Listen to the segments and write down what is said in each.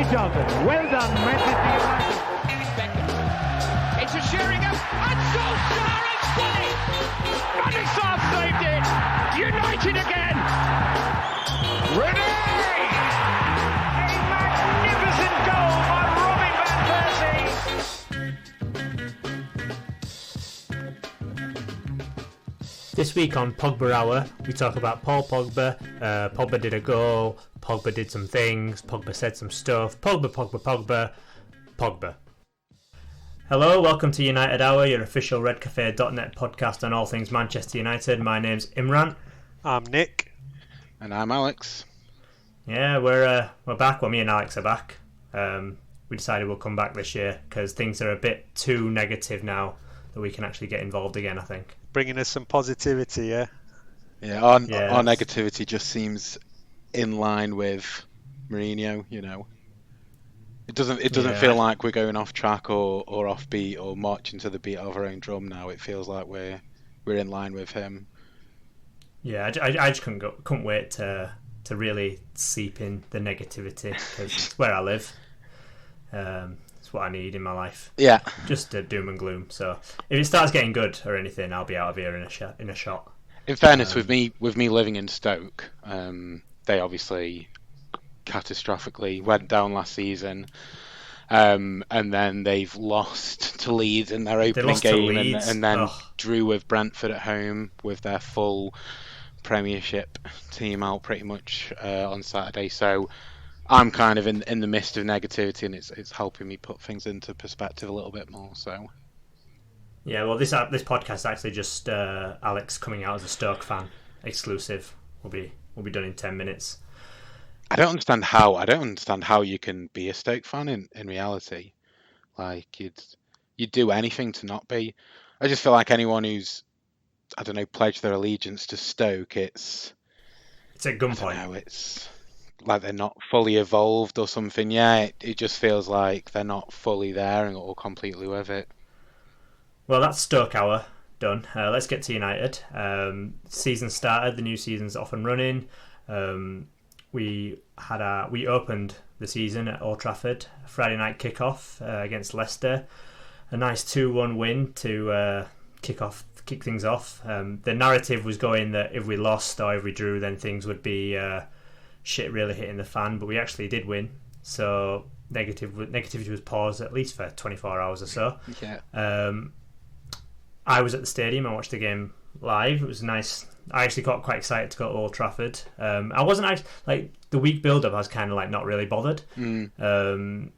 Bobby Charlton. Well done, Manchester United. It's a Sheringham, and Solskjaer has done it! Manisoff saved it! United again! Ready! A magnificent goal by Robin van Persie! This week on Pogba Hour, we talk about Paul Pogba. Pogba did a goal, Pogba did some things, Pogba said some stuff. Pogba. Hello, welcome to United Hour, your official redcafe.net podcast on all things Manchester United. My name's Imran. I'm Nik. And I'm Alex. Yeah, we're back. Well, me and Alex are back. We decided we'll come back this year because things are a bit too negative now that we can actually get involved again, I think. Bringing us some positivity, yeah? Yeah, our negativity just seems in line with Mourinho, you know. It doesn't feel like we're going off track or off beat or marching to the beat of our own drum now. It feels like we're in line with him. Yeah, I just couldn't wait to really seep in the negativity because it's where I live. It's what I need in my life. Yeah. Just doom and gloom. So if it starts getting good or anything, I'll be out of here in a shot. In fairness, with me living in Stoke, they obviously catastrophically went down last season, and then they've lost to Leeds in their opening game, and then drew with Brentford at home with their full Premiership team out pretty much on Saturday. So I'm kind of in the midst of negativity, and it's helping me put things into perspective a little bit more. So yeah, well, this podcast is actually just Alex coming out as a Stoke fan exclusive. We'll be done in 10 minutes. I don't understand how you can be a Stoke fan in reality. Like you'd do anything to not be. I just feel like anyone who's, I don't know, pledged their allegiance to Stoke, it's at gunpoint. It's like they're not fully evolved or something. Yeah, it just feels like they're not fully there or completely with it. Well, that's Stoke Hour done. Let's get to United. Season started. The new season's off and running. We opened the season at Old Trafford, a Friday night kickoff against Leicester. A nice 2-1 win to kick things off. The narrative was going that if we lost or if we drew, then things would be shit really hitting the fan. But we actually did win, so negativity was paused at least for 24 hours or so. Yeah. I was at the stadium. I watched the game live. It was nice. I actually got quite excited to go to Old Trafford. I wasn't actually, like, the week build-up, I was kind of like not really bothered. I don't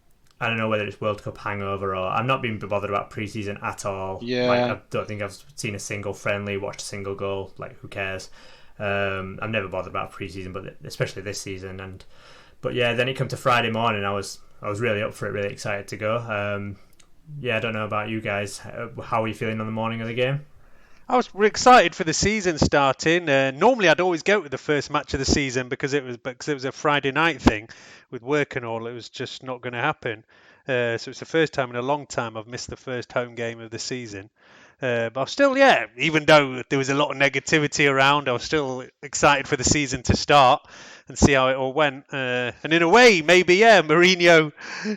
know whether it's World Cup hangover or I've not been bothered about pre-season at all. Yeah. Like, I don't think I've seen a single friendly, watched a single goal. Like, who cares? I'm never bothered about pre-season, but especially this season. But yeah, then it came to Friday morning. I was really up for it, really excited to go. Yeah, I don't know about you guys. How are you feeling on the morning of the game? I was excited for the season starting. Normally, I'd always go to the first match of the season because it was a Friday night thing with work and all. It was just not going to happen. So it's the first time in a long time I've missed the first home game of the season. But I was still, even though there was a lot of negativity around, I was still excited for the season to start and see how it all went. And in a way, maybe, Mourinho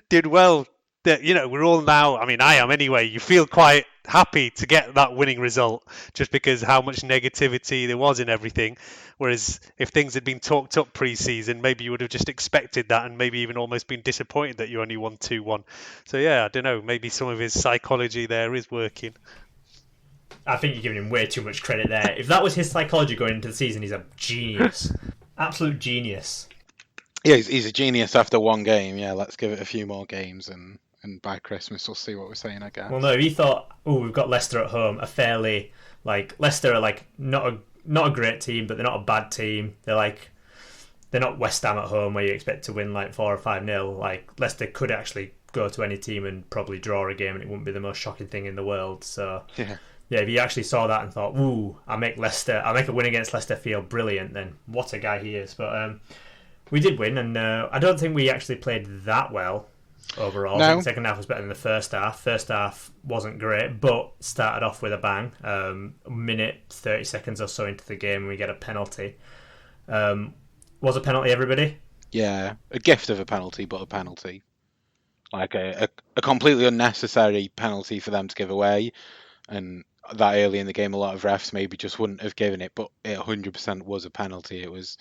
did well. That, we're all now, I mean, I am anyway, you feel quite happy to get that winning result just because how much negativity there was in everything. Whereas if things had been talked up pre-season, maybe you would have just expected that and maybe even almost been disappointed that you only won 2-1. So yeah, I don't know, maybe some of his psychology there is working. I think you're giving him way too much credit there. If that was his psychology going into the season, he's a genius. Absolute genius. Yeah, he's a genius after one game. Yeah, let's give it a few more games and by Christmas we'll see what we're saying, I guess. Well, no, he thought, we've got Leicester at home, a fairly, Leicester are not a great team, but they're not a bad team. They're not West Ham at home where you expect to win 4 or 5-0. Like, Leicester could actually go to any team and probably draw a game, and it wouldn't be the most shocking thing in the world. So yeah, if you actually saw that and thought, I'll make a win against Leicester feel brilliant, then what a guy he is. But we did win, and I don't think we actually played that well overall. No. I think the second half was better than the first half. First half wasn't great, but started off with a bang. A minute, 30 seconds or so into the game, we get a penalty. Was a penalty, everybody? Yeah, a gift of a penalty, but a penalty. Like a completely unnecessary penalty for them to give away. And that early in the game, a lot of refs maybe just wouldn't have given it, but it 100% was a penalty. It was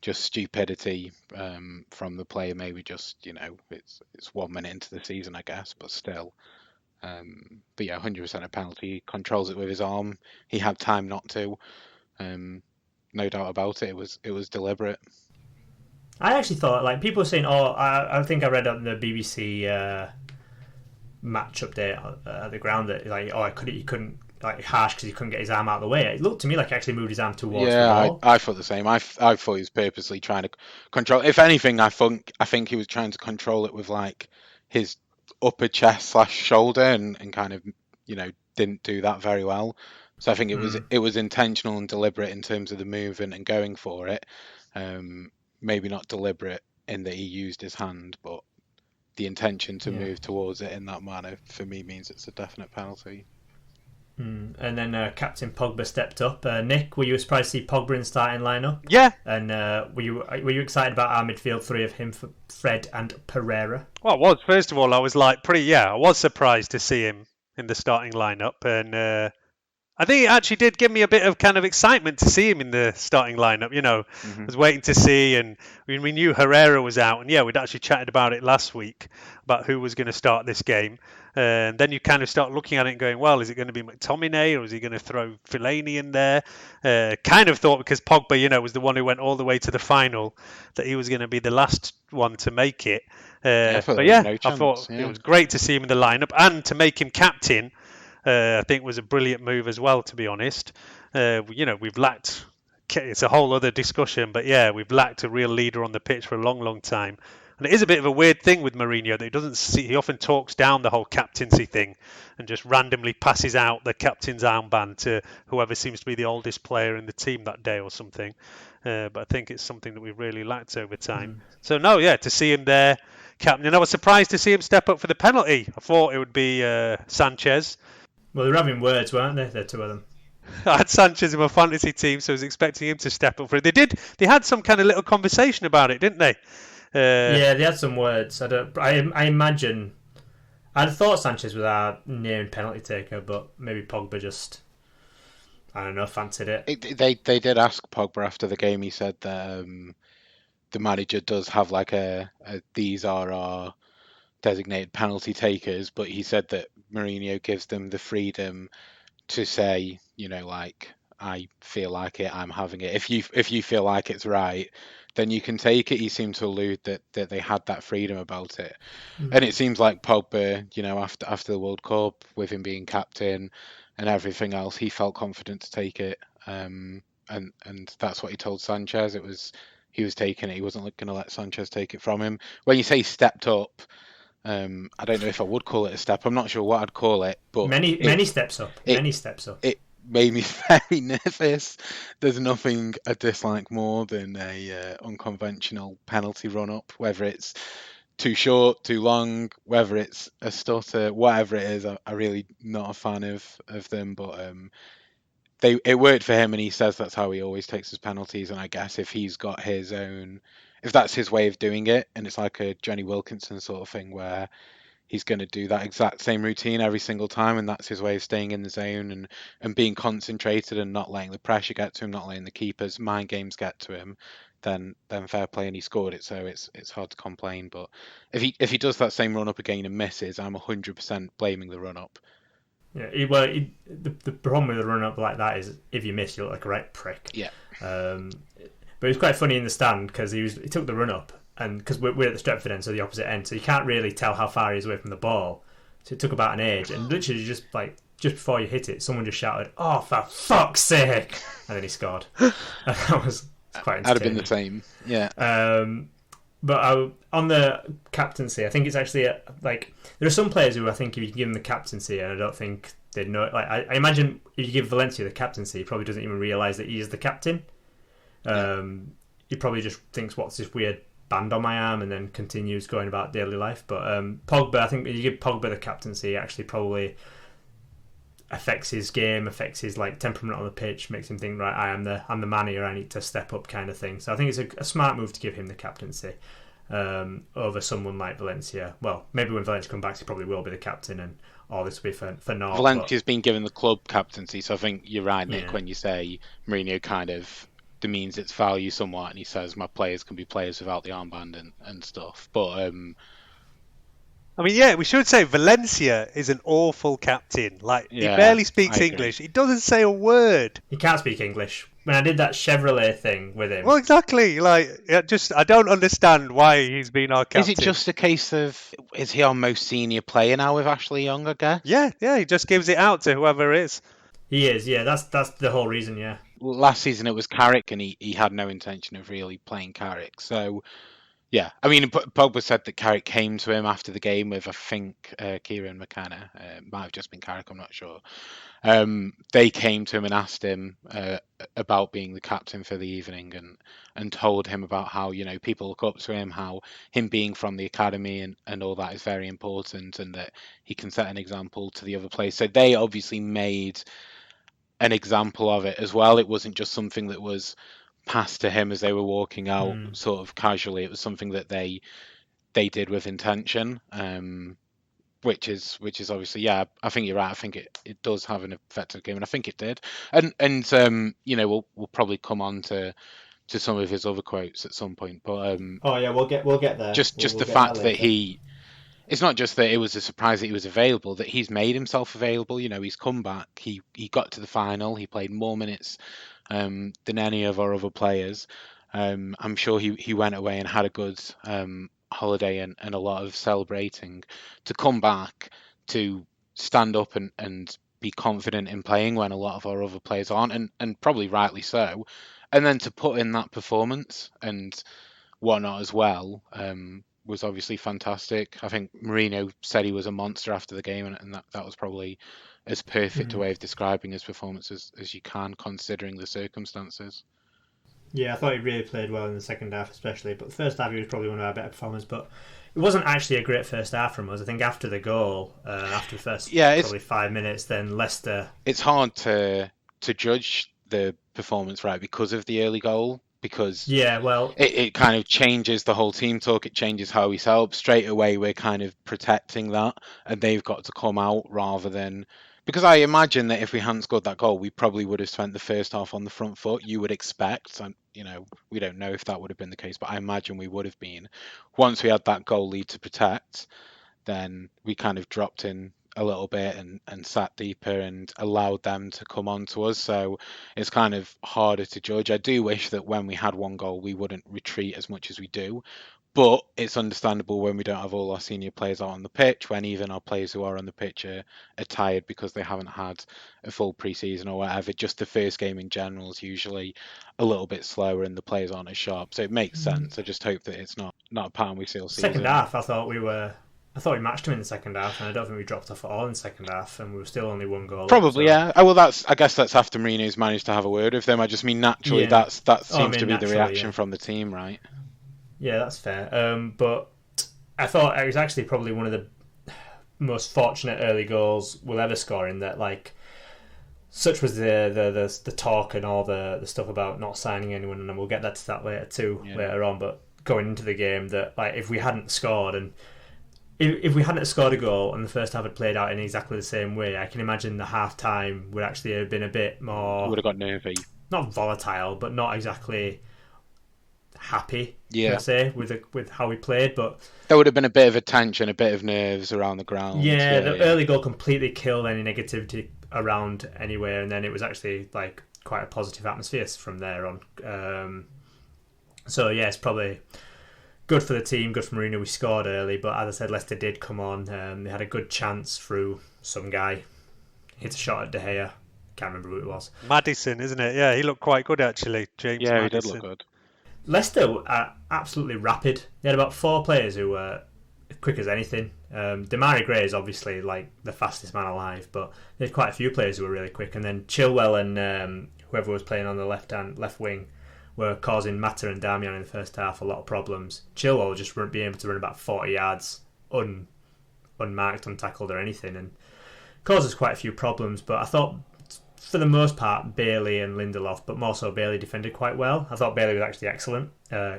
just stupidity from the player. Maybe just, it's 1 minute into the season, I guess, but still. But yeah, 100% a penalty. He controls it with his arm. He had time not to. No doubt about it. It was deliberate. I actually thought, like, people were saying, I think I read on the BBC match update at the ground that, like, he couldn't, like, harsh because he couldn't get his arm out of the way. It looked to me like he actually moved his arm towards the ball. I thought the same. I thought he was purposely trying to control. If anything, I think he was trying to control it with, like, his upper chest / shoulder and kind of, didn't do that very well. So I think it was intentional and deliberate in terms of the movement and going for it. Maybe not deliberate in that he used his hand, but the intention to move towards it in that manner for me means it's a definite penalty. And then Captain Pogba stepped up. Nick, were you surprised to see Pogba in the starting lineup? Yeah. And were you excited about our midfield three of him, Fred and Pereira? Well, I was. First of all, I was like I was surprised to see him in the starting lineup, and I think it actually did give me a bit of kind of excitement to see him in the starting lineup. I was waiting to see, and we knew Herrera was out, and we'd actually chatted about it last week about who was going to start this game. And then you kind of start looking at it and going, well, is it going to be McTominay or is he going to throw Fellaini in there? Kind of thought because Pogba, was the one who went all the way to the final, that he was going to be the last one to make it. I thought it was great to see him in the lineup and to make him captain. I think was a brilliant move as well, to be honest. We've lacked, it's a whole other discussion, but we've lacked a real leader on the pitch for a long, long time. And it is a bit of a weird thing with Mourinho that he often talks down the whole captaincy thing and just randomly passes out the captain's armband to whoever seems to be the oldest player in the team that day or something. But I think it's something that we've really lacked over time. So to see him there, captain, and I was surprised to see him step up for the penalty. I thought it would be Sanchez. Well, they were having words, weren't they? The two of them. I had Sanchez in my fantasy team, so I was expecting him to step up for it. They had some kind of little conversation about it, didn't they? They had some words. I imagine. I'd thought Sanchez was our near penalty taker, but maybe Pogba just, I don't know, fancied it. They did ask Pogba after the game. He said that the manager does have like these are our designated penalty takers, but he said that Mourinho gives them the freedom to say, I feel like it, I'm having it. If you feel like it's right, then you can take it. He seemed to allude that they had that freedom about it. And it seems like Pogba, after the World Cup, with him being captain and everything else, he felt confident to take it. And that's what he told Sanchez. He was taking it. He wasn't going to let Sanchez take it from him. When you say stepped up, I don't know if I would call it a step. I'm not sure what I'd call it, but many steps up. Many steps up. It made me very nervous. There's nothing I dislike more than a unconventional penalty run up, whether it's too short, too long, whether it's a stutter, whatever it is. I'm really not a fan of them, but it worked for him, and he says that's how he always takes his penalties. And I guess if he's got his own, if that's his way of doing it, and it's like a Johnny Wilkinson sort of thing where he's going to do that exact same routine every single time, and that's his way of staying in the zone and being concentrated and not letting the pressure get to him, not letting the keeper's mind games get to him, then fair play, and he scored it, so it's hard to complain. But if he does that same run up again and misses, I'm 100% blaming the run up. Yeah, the problem with a run up like that is if you miss, you look like a right prick. Yeah. But it was quite funny in the stand because he took the run up, and because we're at the Stretford end, so the opposite end, so you can't really tell how far he is away from the ball. So it took about an age, and literally just before you hit it, someone just shouted, "Oh, for fuck's sake!" and then he scored. And that was quite entertaining. I'd have been the same. Yeah. But on the captaincy, I think it's actually there are some players who I think if you give them the captaincy, and I don't think they'd know it. Like I imagine if you give Valencia the captaincy, he probably doesn't even realise that he is the captain. He probably just thinks, "What's this weird band on my arm?" and then continues going about daily life. But Pogba, I think if you give Pogba the captaincy, actually probably affects his game, affects his like temperament on the pitch, makes him think, right, I'm the man here, I need to step up, kind of thing. So I think it's a smart move to give him the captaincy over someone like Valencia. Well, maybe when Valencia come back, he probably will be the captain, and all this will be for naught. Valencia's been given the club captaincy, so I think you're right, Nick, when you say Mourinho kind of demeans its value somewhat, and he says my players can be players without the armband and stuff. But I mean, yeah, we should say Valencia is an awful captain. Like, he barely speaks English. He doesn't say a word. He can't speak English. When I did that Chevrolet thing with him... Well, exactly. Like, I don't understand why he's been our captain. Is it just a case of, is he our most senior player now with Ashley Young, I guess? Yeah, he just gives it out to whoever it is. He is, yeah. That's the whole reason, yeah. Last season it was Carrick, and he had no intention of really playing Carrick, so... Yeah, I mean, Pogba said that Carrick came to him after the game with, I think, Kieran McKenna. Might have just been Carrick, I'm not sure. They came to him and asked him about being the captain for the evening, and told him about how, you know, people look up to him, how him being from the academy and all that is very important, and that he can set an example to the other players. So they obviously made an example of it as well. It wasn't just something that was passed to him as they were walking out sort of casually. It was something that they did with intention, which is obviously, yeah, I think you're right. I think it does have an effect on the game, and I think it did. And you know, we'll probably come on to some of his other quotes at some point, but we'll get there. Just the fact that it's not just that it was a surprise that he was available, that he's made himself available. You know, he's come back, he got to the final, he played more minutes than any of our other players. I'm sure he went away and had a good holiday and a lot of celebrating. To come back, to stand up and be confident in playing when a lot of our other players aren't, and probably rightly so, and then to put in that performance and whatnot as well, was obviously fantastic. I think Mourinho said he was a monster after the game, and that was probably as perfect a way of describing his performance as you can, considering the circumstances. Yeah, I thought he really played well in the second half especially, but the first half he was probably one of our better performers, but it wasn't actually a great first half from us. I think after the goal, after the first probably 5 minutes, then Leicester... It's hard to judge the performance, right, because of the early goal, because it kind of changes the whole team talk, it changes how we sell up. Straight away we're kind of protecting that, and they've got to come out rather than... Because I imagine that if we hadn't scored that goal, we probably would have spent the first half on the front foot. You would expect, and you know, we don't know if that would have been the case, but I imagine we would have been. Once we had that goal lead to protect, then we kind of dropped in a little bit and sat deeper and allowed them to come on to us. So it's kind of harder to judge. I do wish that when we had one goal, we wouldn't retreat as much as we do. But it's understandable when we don't have all our senior players out on the pitch, when even our players who are on the pitch are tired because they haven't had a full pre-season or whatever. Just the first game in general is usually a little bit slower and the players aren't as sharp. So it makes sense. I just hope that it's not a pattern we see all season. Second half, I thought we matched them in the second half, and I don't think we dropped off at all in the second half, and we were still only one goal. Probably, yeah. Oh, well, I guess that's after Mourinho's managed to have a word with them. I just mean naturally, that seems to be the reaction from the team, right? Yeah, that's fair. But I thought it was actually probably one of the most fortunate early goals we'll ever score, in that, like, such was the talk and all the stuff about not signing anyone, and we'll get to that later on. But going into the game, that like if we hadn't scored, and if we hadn't scored a goal and the first half had played out in exactly the same way, I can imagine the half time would actually have been a bit more. Would have got nervy. Not volatile, but not exactly happy, I say, with how we played. But there would have been a bit of a tension, a bit of nerves around the ground. The early goal completely killed any negativity around anywhere, and then it was actually like quite a positive atmosphere from there on. So yeah, it's probably good for the team, good for Mourinho. We scored early, but as I said, Leicester did come on. They had a good chance through some guy, hit a shot at De Gea. Can't remember who it was. Maddison, isn't it? Yeah, he looked quite good actually. James Maddison. He did look good. Leicester are absolutely rapid. They had about 4 players who were quick as anything. Demarai Gray is obviously like the fastest man alive, but they had quite a few players who were really quick. And then Chilwell and whoever was playing on the left wing were causing Mata and Darmian in the first half a lot of problems. Chilwell just wouldn't be able to run about 40 yards unmarked, untackled or anything. And causes quite a few problems. But I thought, for the most part, Bailey and Lindelof, but more so Bailey, defended quite well. I thought Bailey was actually excellent.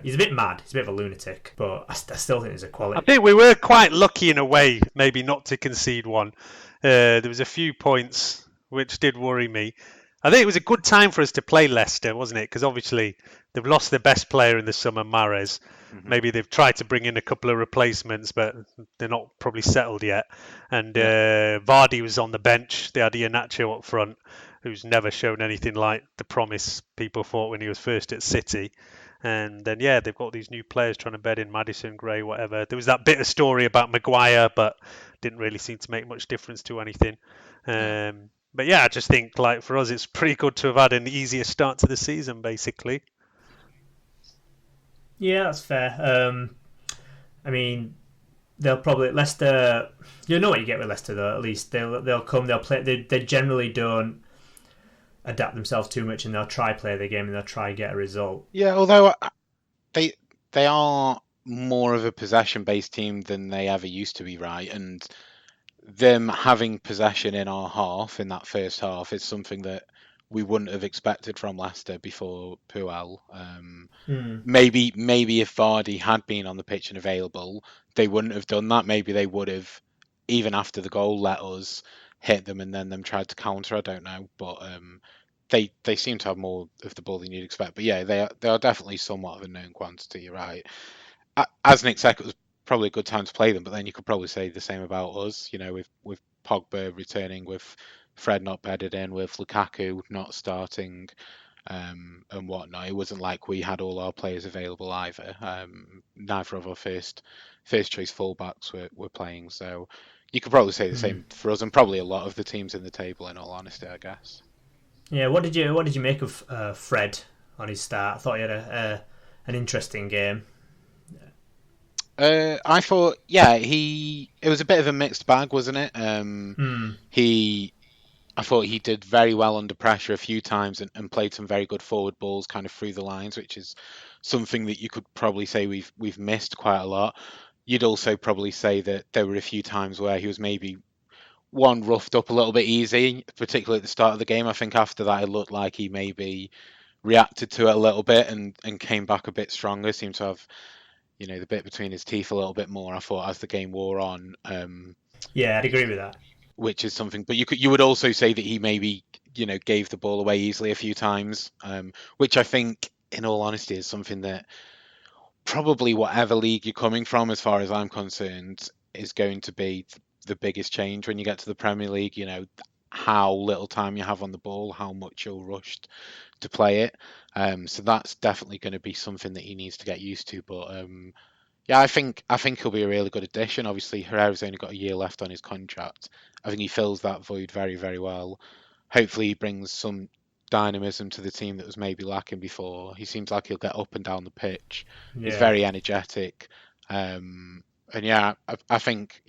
He's a bit mad, he's a bit of a lunatic, but I still think there's a quality. I think we were quite lucky in a way, maybe not to concede one. There was a few points which did worry me. I think it was a good time for us to play Leicester, wasn't it? Because obviously they've lost their best player in the summer, Mahrez. Maybe they've tried to bring in a couple of replacements, but they're not probably settled yet. And Vardy was on the bench. They had Iheanacho up front, who's never shown anything like the promise people thought when he was first at City. And then, they've got these new players trying to bed in Maddison, Gray, whatever. There was that bit of story about Maguire, but didn't really seem to make much difference to anything. But I just think, like, for us, it's pretty good to have had an easier start to the season, basically. Yeah, that's fair. I mean, they'll probably Leicester. You know what you get with Leicester, though. At least they'll come, they'll play. They generally don't adapt themselves too much, and they'll try play the game and they'll try get a result. Yeah, although they are more of a possession-based team than they ever used to be, right? And them having possession in our half, in that first half, is something that we wouldn't have expected from Leicester before Puel. Maybe if Vardy had been on the pitch and available, they wouldn't have done that. Maybe they would have, even after the goal, let us hit them and then them tried to counter. I don't know, but they seem to have more of the ball than you'd expect. But they are definitely somewhat of a known quantity. You're right. As Nick said, it was probably a good time to play them, but then you could probably say the same about us. With Pogba returning, with Fred not bedded in, with Lukaku not starting, and whatnot. It wasn't like we had all our players available either. Neither of our first choice fullbacks were playing, so you could probably say the same for us, and probably a lot of the teams in the table. In all honesty, I guess. Yeah. What did you make of Fred on his start? I thought he had an interesting game. I thought, it was a bit of a mixed bag, wasn't it? I thought he did very well under pressure a few times and played some very good forward balls kind of through the lines, which is something that you could probably say we've missed quite a lot. You'd also probably say that there were a few times where he was maybe roughed up a little bit easy, particularly at the start of the game. I think after that it looked like he maybe reacted to it a little bit and came back a bit stronger, seemed to have the bit between his teeth a little bit more, I thought, as the game wore on. I'd agree with that. Which is something, but you would also say that he maybe gave the ball away easily a few times, which I think, in all honesty, is something that probably whatever league you're coming from, as far as I'm concerned, is going to be the biggest change when you get to the Premier League. How little time you have on the ball, how much you're rushed to play it. So that's definitely going to be something that he needs to get used to. But I think he'll be a really good addition. Obviously, Herrera's only got a year left on his contract. I think he fills that void very, very well. Hopefully, he brings some dynamism to the team that was maybe lacking before. He seems like he'll get up and down the pitch. He's very energetic. I think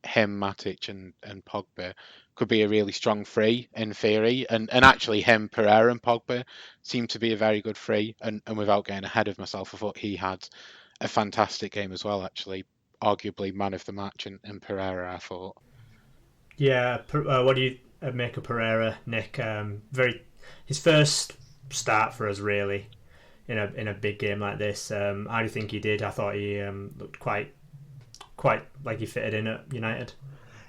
him, Matic, and Pogba could be a really strong three in theory, and actually him, Pereira, and Pogba seem to be a very good three. And without getting ahead of myself, I thought he had a fantastic game as well. Actually, arguably man of the match in Pereira, I thought. Yeah, what do you make of Pereira, Nick? His first start for us, really, in a big game like this. How do you think he did? I thought he looked quite like he fitted in at United.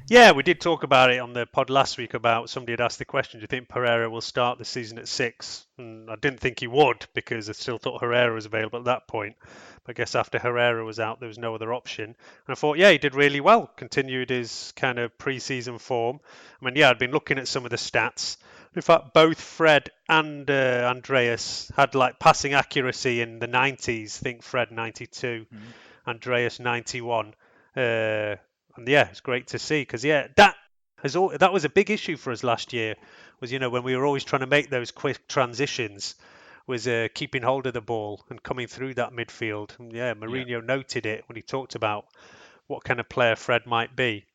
Yeah, we did talk about it on the pod last week. About somebody had asked the question, do you think Pereira will start the season at 6? And I didn't think he would, because I still thought Herrera was available at that point. But I guess after Herrera was out, there was no other option. And I thought, he did really well. Continued his kind of pre-season form. I mean, I'd been looking at some of the stats. In fact, both Fred and Andreas had like passing accuracy in the 90s. I think Fred 92, Andreas 91. And it's great to see, because that was a big issue for us last year. Was when we were always trying to make those quick transitions, was keeping hold of the ball and coming through that midfield. And Mourinho noted it when he talked about what kind of player Fred might be.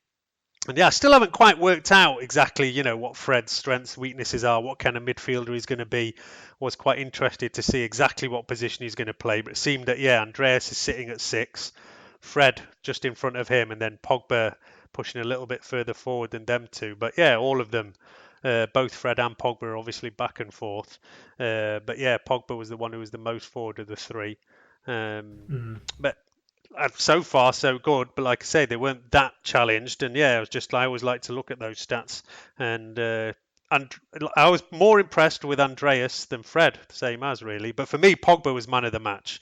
And I still haven't quite worked out exactly what Fred's strengths, weaknesses are, what kind of midfielder he's going to be. Was quite interested to see exactly what position he's going to play, but it seemed that Andreas is sitting at 6. Fred just in front of him, and then Pogba pushing a little bit further forward than them two. But yeah, all of them, both Fred and Pogba are obviously back and forth. But yeah, Pogba was the one who was the most forward of the three. But so far so good. But like I say, they weren't that challenged. And yeah, I always like to look at those stats. And I was more impressed with Andreas than Fred, same as really. But for me, Pogba was man of the match.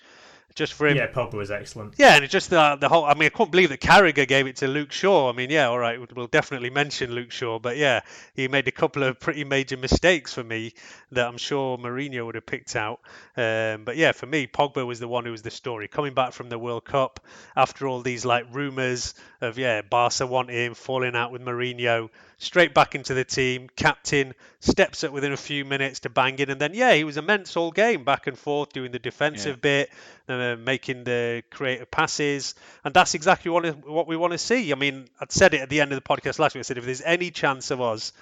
Just for him. Yeah, Pogba was excellent. Yeah, and it's just the whole. I mean, I couldn't believe that Carragher gave it to Luke Shaw. I mean, yeah, all right, we'll definitely mention Luke Shaw, but yeah, he made a couple of pretty major mistakes for me that I'm sure Mourinho would have picked out. But yeah, for me, Pogba was the one who was the story. Coming back from the World Cup after all these like rumours of Barca wanting him, falling out with Mourinho, straight back into the team, captain, steps up within a few minutes to bang in, and then he was immense all game, back and forth, doing the defensive bit, making the creative passes, and that's exactly what we want to see. I mean, I'd said it at the end of the podcast last week. I said if there's any chance of us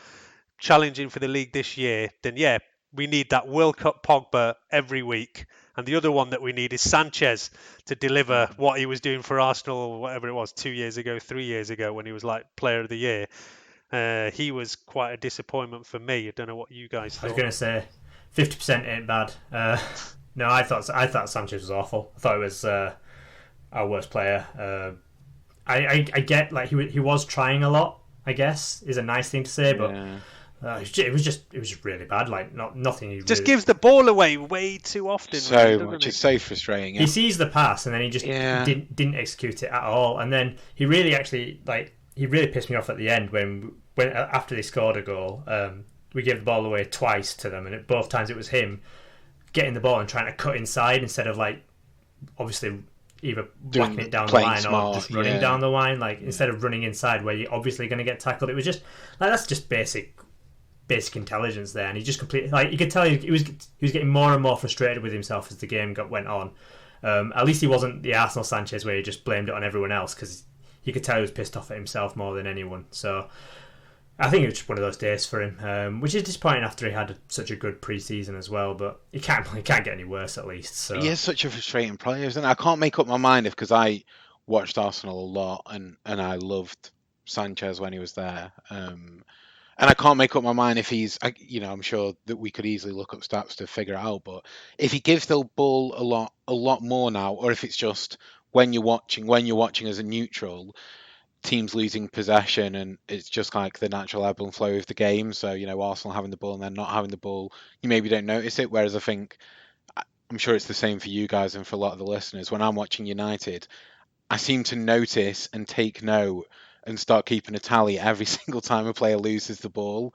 challenging for the league this year, then we need that World Cup Pogba every week. And the other one that we need is Sanchez to deliver what he was doing for Arsenal, or whatever it was, 2 years ago, 3 years ago, when he was like Player of the Year. He was quite a disappointment for me. I don't know what you guys thought. I was going to say 50% ain't bad. No, I thought Sanchez was awful. I thought it was our worst player. I get like he was trying a lot, I guess, is a nice thing to say, but it was just really bad. Like nothing. He just gives the ball away way too often. So much. It's so frustrating. Yeah. He sees the pass and then he just didn't execute it at all. And then he really pissed me off at the end when after they scored a goal. We gave the ball away twice to them, and both times it was him getting the ball and trying to cut inside instead of like obviously either whacking it down the line smart, or just running down the line. Like instead of running inside where you're obviously going to get tackled, it was just like that's just basic intelligence there. And he just completely like you could tell he was getting more and more frustrated with himself as the game went on. At least he wasn't the Arsenal Sanchez where he just blamed it on everyone else, because you could tell he was pissed off at himself more than anyone. So I think it was just one of those days for him, which is disappointing after he had such a good pre-season as well. But he can't get any worse, at least. So he is such a frustrating player, isn't he? I can't make up my mind because I watched Arsenal a lot and I loved Sanchez when he was there. And I can't make up my mind if he's, I'm sure that we could easily look up stats to figure it out. But if he gives the ball a lot more now, or if it's just when you're watching as a neutral, teams losing possession and it's just like the natural ebb and flow of the game. So, Arsenal having the ball and then not having the ball, you maybe don't notice it. Whereas I think, I'm sure it's the same for you guys and for a lot of the listeners. When I'm watching United, I seem to notice and take note and start keeping a tally every single time a player loses the ball.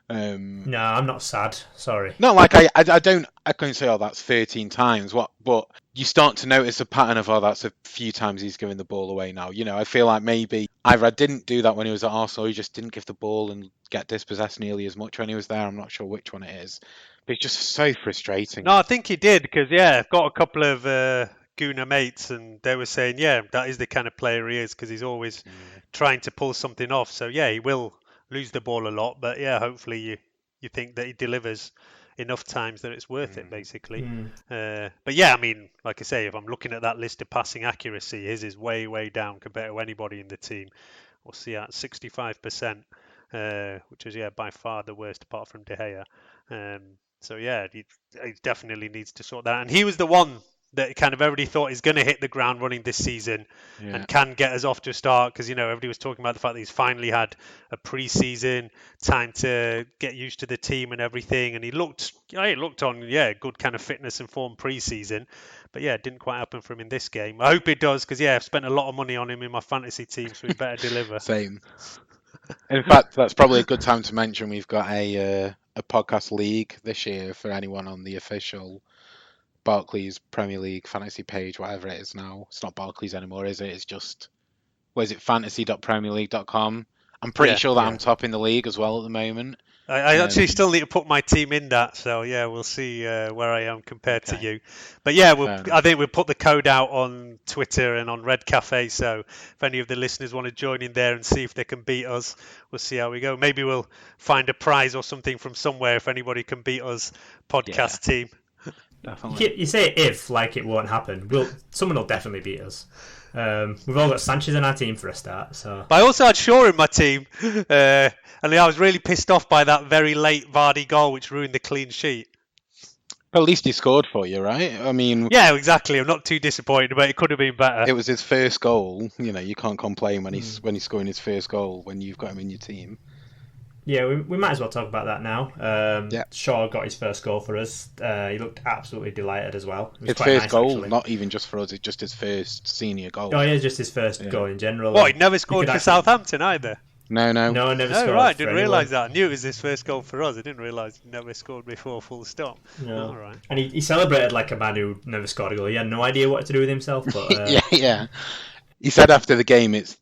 No, I'm not sad. Sorry. Not like I can't say, that's 13 times. But you start to notice a pattern of, that's a few times he's giving the ball away now. I feel like maybe either I didn't do that when he was at Arsenal, he just didn't give the ball and get dispossessed nearly as much when he was there. I'm not sure which one it is. But it's just so frustrating. No, I think he did, because, I've got a couple of Gooner mates, and they were saying, that is the kind of player he is, because he's always trying to pull something off. So, he will lose the ball a lot, but hopefully you think that he delivers enough times that it's worth it, basically. But I mean, like I say, if I'm looking at that list of passing accuracy, his is way down compared to anybody in the team. We'll see at 65%, which is by far the worst apart from De Gea. So he definitely needs to sort that out. And he was the one that kind of everybody thought is going to hit the ground running this season and can get us off to a start, because everybody was talking about the fact that he's finally had a pre-season time to get used to the team and everything, and he looked on good kind of fitness and form pre-season, but it didn't quite happen for him in this game. I hope it does, because I've spent a lot of money on him in my fantasy team, so he better deliver. Same. In fact, that's probably a good time to mention we've got a podcast league this year for anyone on the official Barclays Premier League fantasy page, whatever it is now. It's not Barclays anymore, is it? It's just, fantasy.premierleague.com. I'm pretty sure that I'm top in the league as well at the moment. I actually still need to put my team in that, so we'll see where I am compared to you. But I think we'll put the code out on Twitter and on Red Cafe, so if any of the listeners want to join in there and see if they can beat us, we'll see how we go. Maybe we'll find a prize or something from somewhere if anybody can beat us, podcast team. definitely. You say if, like it won't happen. Someone will definitely beat us. We've all got Sanchez in our team for a start. So. But I also had Shaw in my team, and I was really pissed off by that very late Vardy goal, which ruined the clean sheet. At least he scored for you, right? I mean, yeah, exactly. I'm not too disappointed, but it could have been better. It was his first goal. You can't complain when he's scoring his first goal when you've got him in your team. Yeah, we might as well talk about that now. Shaw got his first goal for us. He looked absolutely delighted as well. It was his quite first nice, goal, actually. not even just for us, it's just his first senior goal. Oh, yeah, just his first goal in general. What, he never scored for Southampton either? No, never scored. Oh, right, I for didn't anyone. realise that. I knew it was his first goal for us. I didn't realise he never scored before, full stop. No. All right. And he celebrated like a man who never scored a goal. He had no idea what to do with himself. But yeah. He said after the game, it's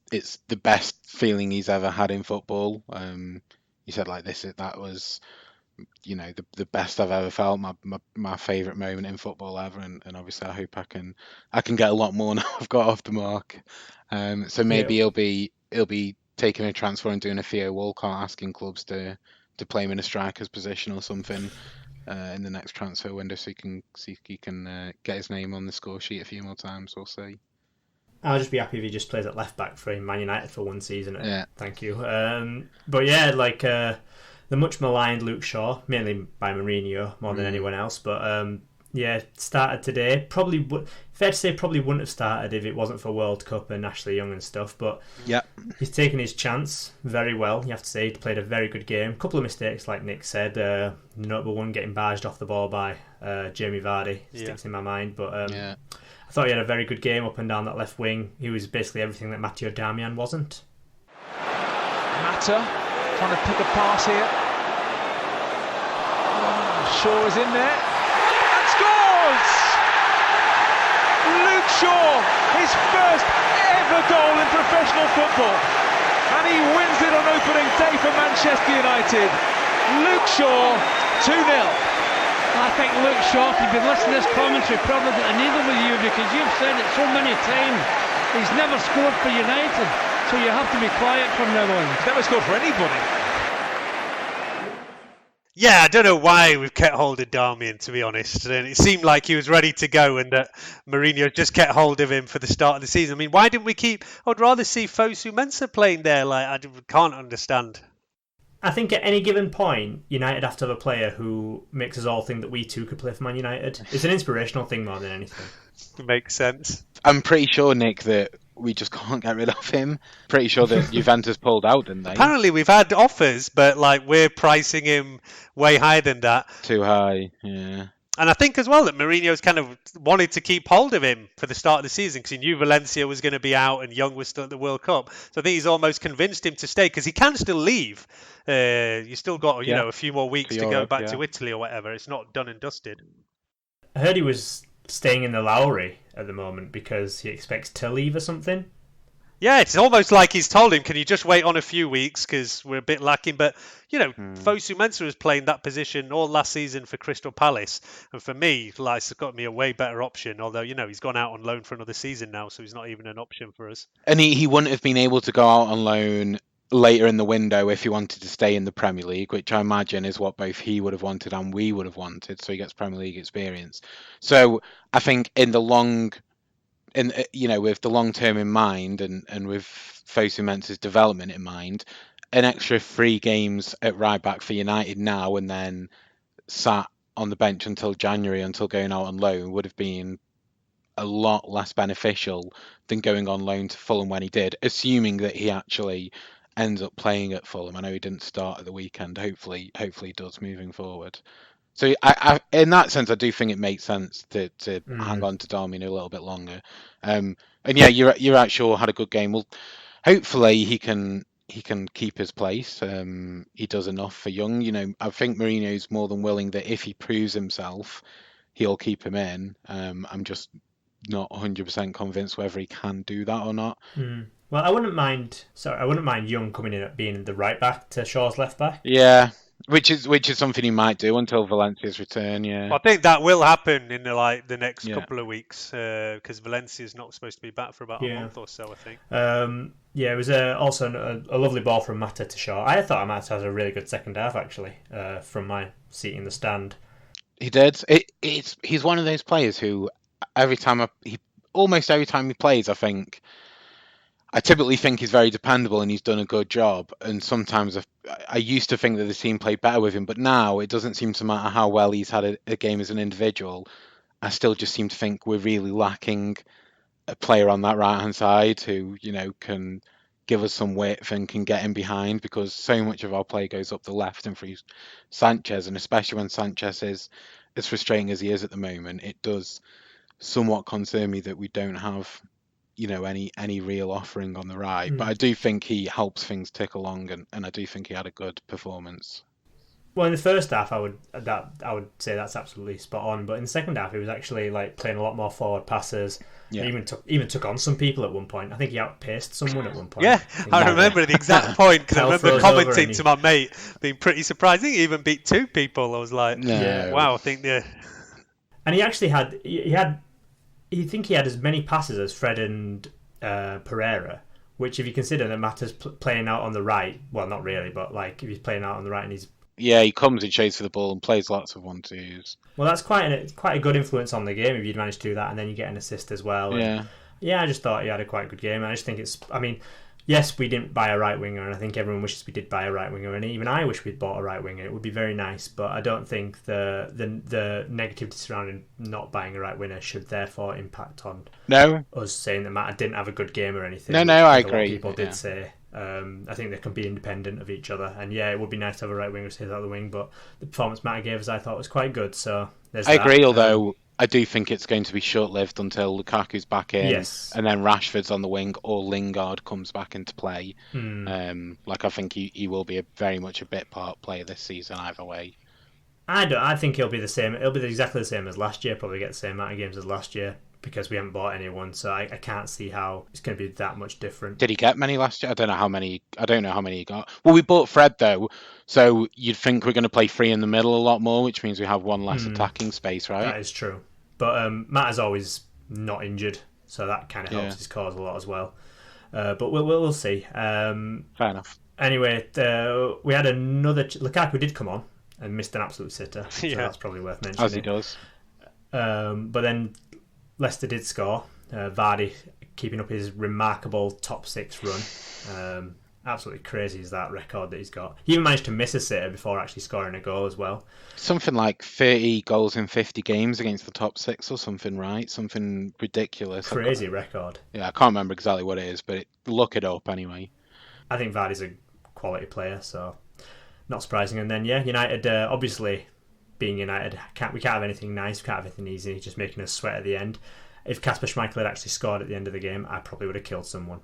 the best feeling he's ever had in football. He said that was, the best I've ever felt. My favourite moment in football ever, and obviously I hope I can get a lot more now I've got off the mark. So maybe he'll be taking a transfer and doing a Theo Walcott, asking clubs to play him in a striker's position or something in the next transfer window, so he can get his name on the score sheet a few more times. We'll see. I'll just be happy if he just plays at left back for Man United for one season. Yeah. Thank you. But yeah, the much maligned Luke Shaw, mainly by Mourinho more than anyone else. But started today. Fair to say, probably wouldn't have started if it wasn't for World Cup and Ashley Young and stuff. But he's taken his chance very well. You have to say, he played a very good game. A couple of mistakes, like Nick said. Notable one, getting barged off the ball by Jamie Vardy, sticks in my mind. But I thought he had a very good game up and down that left wing. He was basically everything that Matteo Darmian wasn't. Mata trying to pick a pass here. Shaw is in there and scores! Luke Shaw, his first ever goal in professional football, and he wins it on opening day for Manchester United. Luke Shaw, 2-0. I think Luke Shaw, if you've been listening to this commentary, probably got a needle with you, because you've said it so many times. He's never scored for United, so you have to be quiet from now on. He's never scored for anybody. Yeah, I don't know why we've kept hold of Darmian, to be honest. And it seemed like he was ready to go, and that Mourinho just kept hold of him for the start of the season. I mean, why didn't we keep... I'd rather see Fosu Mensah playing there. I can't understand. I think at any given point, United have to have a player who makes us all think that we too could play for Man United. It's an inspirational thing more than anything. It makes sense. I'm pretty sure, Nick, that we just can't get rid of him. Pretty sure that Juventus pulled out, didn't they? Apparently we've had offers, but we're pricing him way higher than that. Too high, yeah. And I think as well that Mourinho's kind of wanted to keep hold of him for the start of the season because he knew Valencia was going to be out and Young was still at the World Cup. So I think he's almost convinced him to stay because he can still leave. You still got a few more weeks to go back to Italy or whatever. It's not done and dusted. I heard he was staying in the Lowry at the moment because he expects to leave or something. Yeah, it's almost like he's told him, can you just wait on a few weeks because we're a bit lacking. But, Fosu Mensah was playing that position all last season for Crystal Palace. And for me, it's got me a way better option. Although, he's gone out on loan for another season now, so he's not even an option for us. And he wouldn't have been able to go out on loan later in the window if he wanted to stay in the Premier League, which I imagine is what both he would have wanted and we would have wanted. So he gets Premier League experience. So I think with the long term in mind and with Fosu Mensah's development in mind, an extra 3 games at right back for United now and then sat on the bench until January, until going out on loan, would have been a lot less beneficial than going on loan to Fulham when he did, assuming that he actually ends up playing at Fulham. I know he didn't start at the weekend. Hopefully he does moving forward. So I in that sense, I do think it makes sense to hang on to Darmian a little bit longer. And yeah, you're right. Shaw had a good game. Well, hopefully he can keep his place. He does enough for Young. I think Mourinho's more than willing that if he proves himself, he'll keep him in. I'm just not 100% convinced whether he can do that or not. Well, I wouldn't mind Young coming in at being the right back to Shaw's left back. Yeah. Which is something he might do until Valencia's return, yeah. I think that will happen in the next couple of weeks because Valencia's not supposed to be back for about a month or so, I think. It was also a lovely ball from Mata to Shaw. I thought Mata has a really good second half, actually, from my seat in the stand. He did. He's one of those players who almost every time he plays, I typically think he's very dependable and he's done a good job. And sometimes I used to think that the team played better with him, but now it doesn't seem to matter how well he's had a game as an individual. I still just seem to think we're really lacking a player on that right hand side who, can give us some width and can get in behind, because so much of our play goes up the left and through Sanchez, and especially when Sanchez is as frustrating as he is at the moment, it does somewhat concern me that we don't have any real offering on the right. But I do think he helps things tick along, and I do think he had a good performance. Well, in the first half, I would say that's absolutely spot on. But in the second half, he was actually like playing a lot more forward passes. Yeah. He even took on some people at one point. I think he outpaced someone at one point. Yeah, I remember the exact point because I remember commenting to my mate, being pretty surprised. I think he even beat 2 people. I was like, wow, I think And he actually had I think he had as many passes as Fred and Pereira, which, if you consider that Mata's playing out on the right, well, not really, but like if he's playing out on the right and he's he comes and chases for the ball and plays lots of 1-2s. Well, that's quite a good influence on the game if you'd manage to do that, and then you get an assist as well. Yeah. And I just thought he had a quite good game. I just think yes, we didn't buy a right winger, and I think everyone wishes we did buy a right winger, and even I wish we'd bought a right winger. It would be very nice, but I don't think the negativity surrounding not buying a right winger should therefore impact on us saying that Matt didn't have a good game or anything. No, I agree. People did say. I think they can be independent of each other, and it would be nice to have a right winger who stays out the wing, but the performance Matt gave us, I thought, was quite good. So I agree, although I do think it's going to be short-lived until Lukaku's back in, and then Rashford's on the wing, or Lingard comes back into play. I think he will be very much a bit part player this season either way. I think he'll be the same. He'll be exactly the same as last year. Probably get the same amount of games as last year, because we haven't bought anyone, so I can't see how it's going to be that much different. Did he get many last year? I don't know how many he got. Well, we bought Fred though, so you'd think we're going to play 3 in the middle a lot more, which means we have one less attacking space, right? That is true. But Matt is always not injured, so that kind of helps his cause a lot as well. But we'll see. Fair enough. Anyway, we had another... Lukaku did come on and missed an absolute sitter, so that's probably worth mentioning. As he does. But then Leicester did score. Vardy keeping up his remarkable top 6 run. Absolutely crazy is that record that he's got. He even managed to miss a sitter before actually scoring a goal as well. Something like 30 goals in 50 games against the top 6 or something, right? Something ridiculous. Crazy record. Yeah, I can't remember exactly what it is, but look it up anyway. I think Vardy's a quality player, so not surprising. And then, United, obviously, being United, we can't have anything nice, we can't have anything easy, just making us sweat at the end. If Kasper Schmeichel had actually scored at the end of the game, I probably would have killed someone.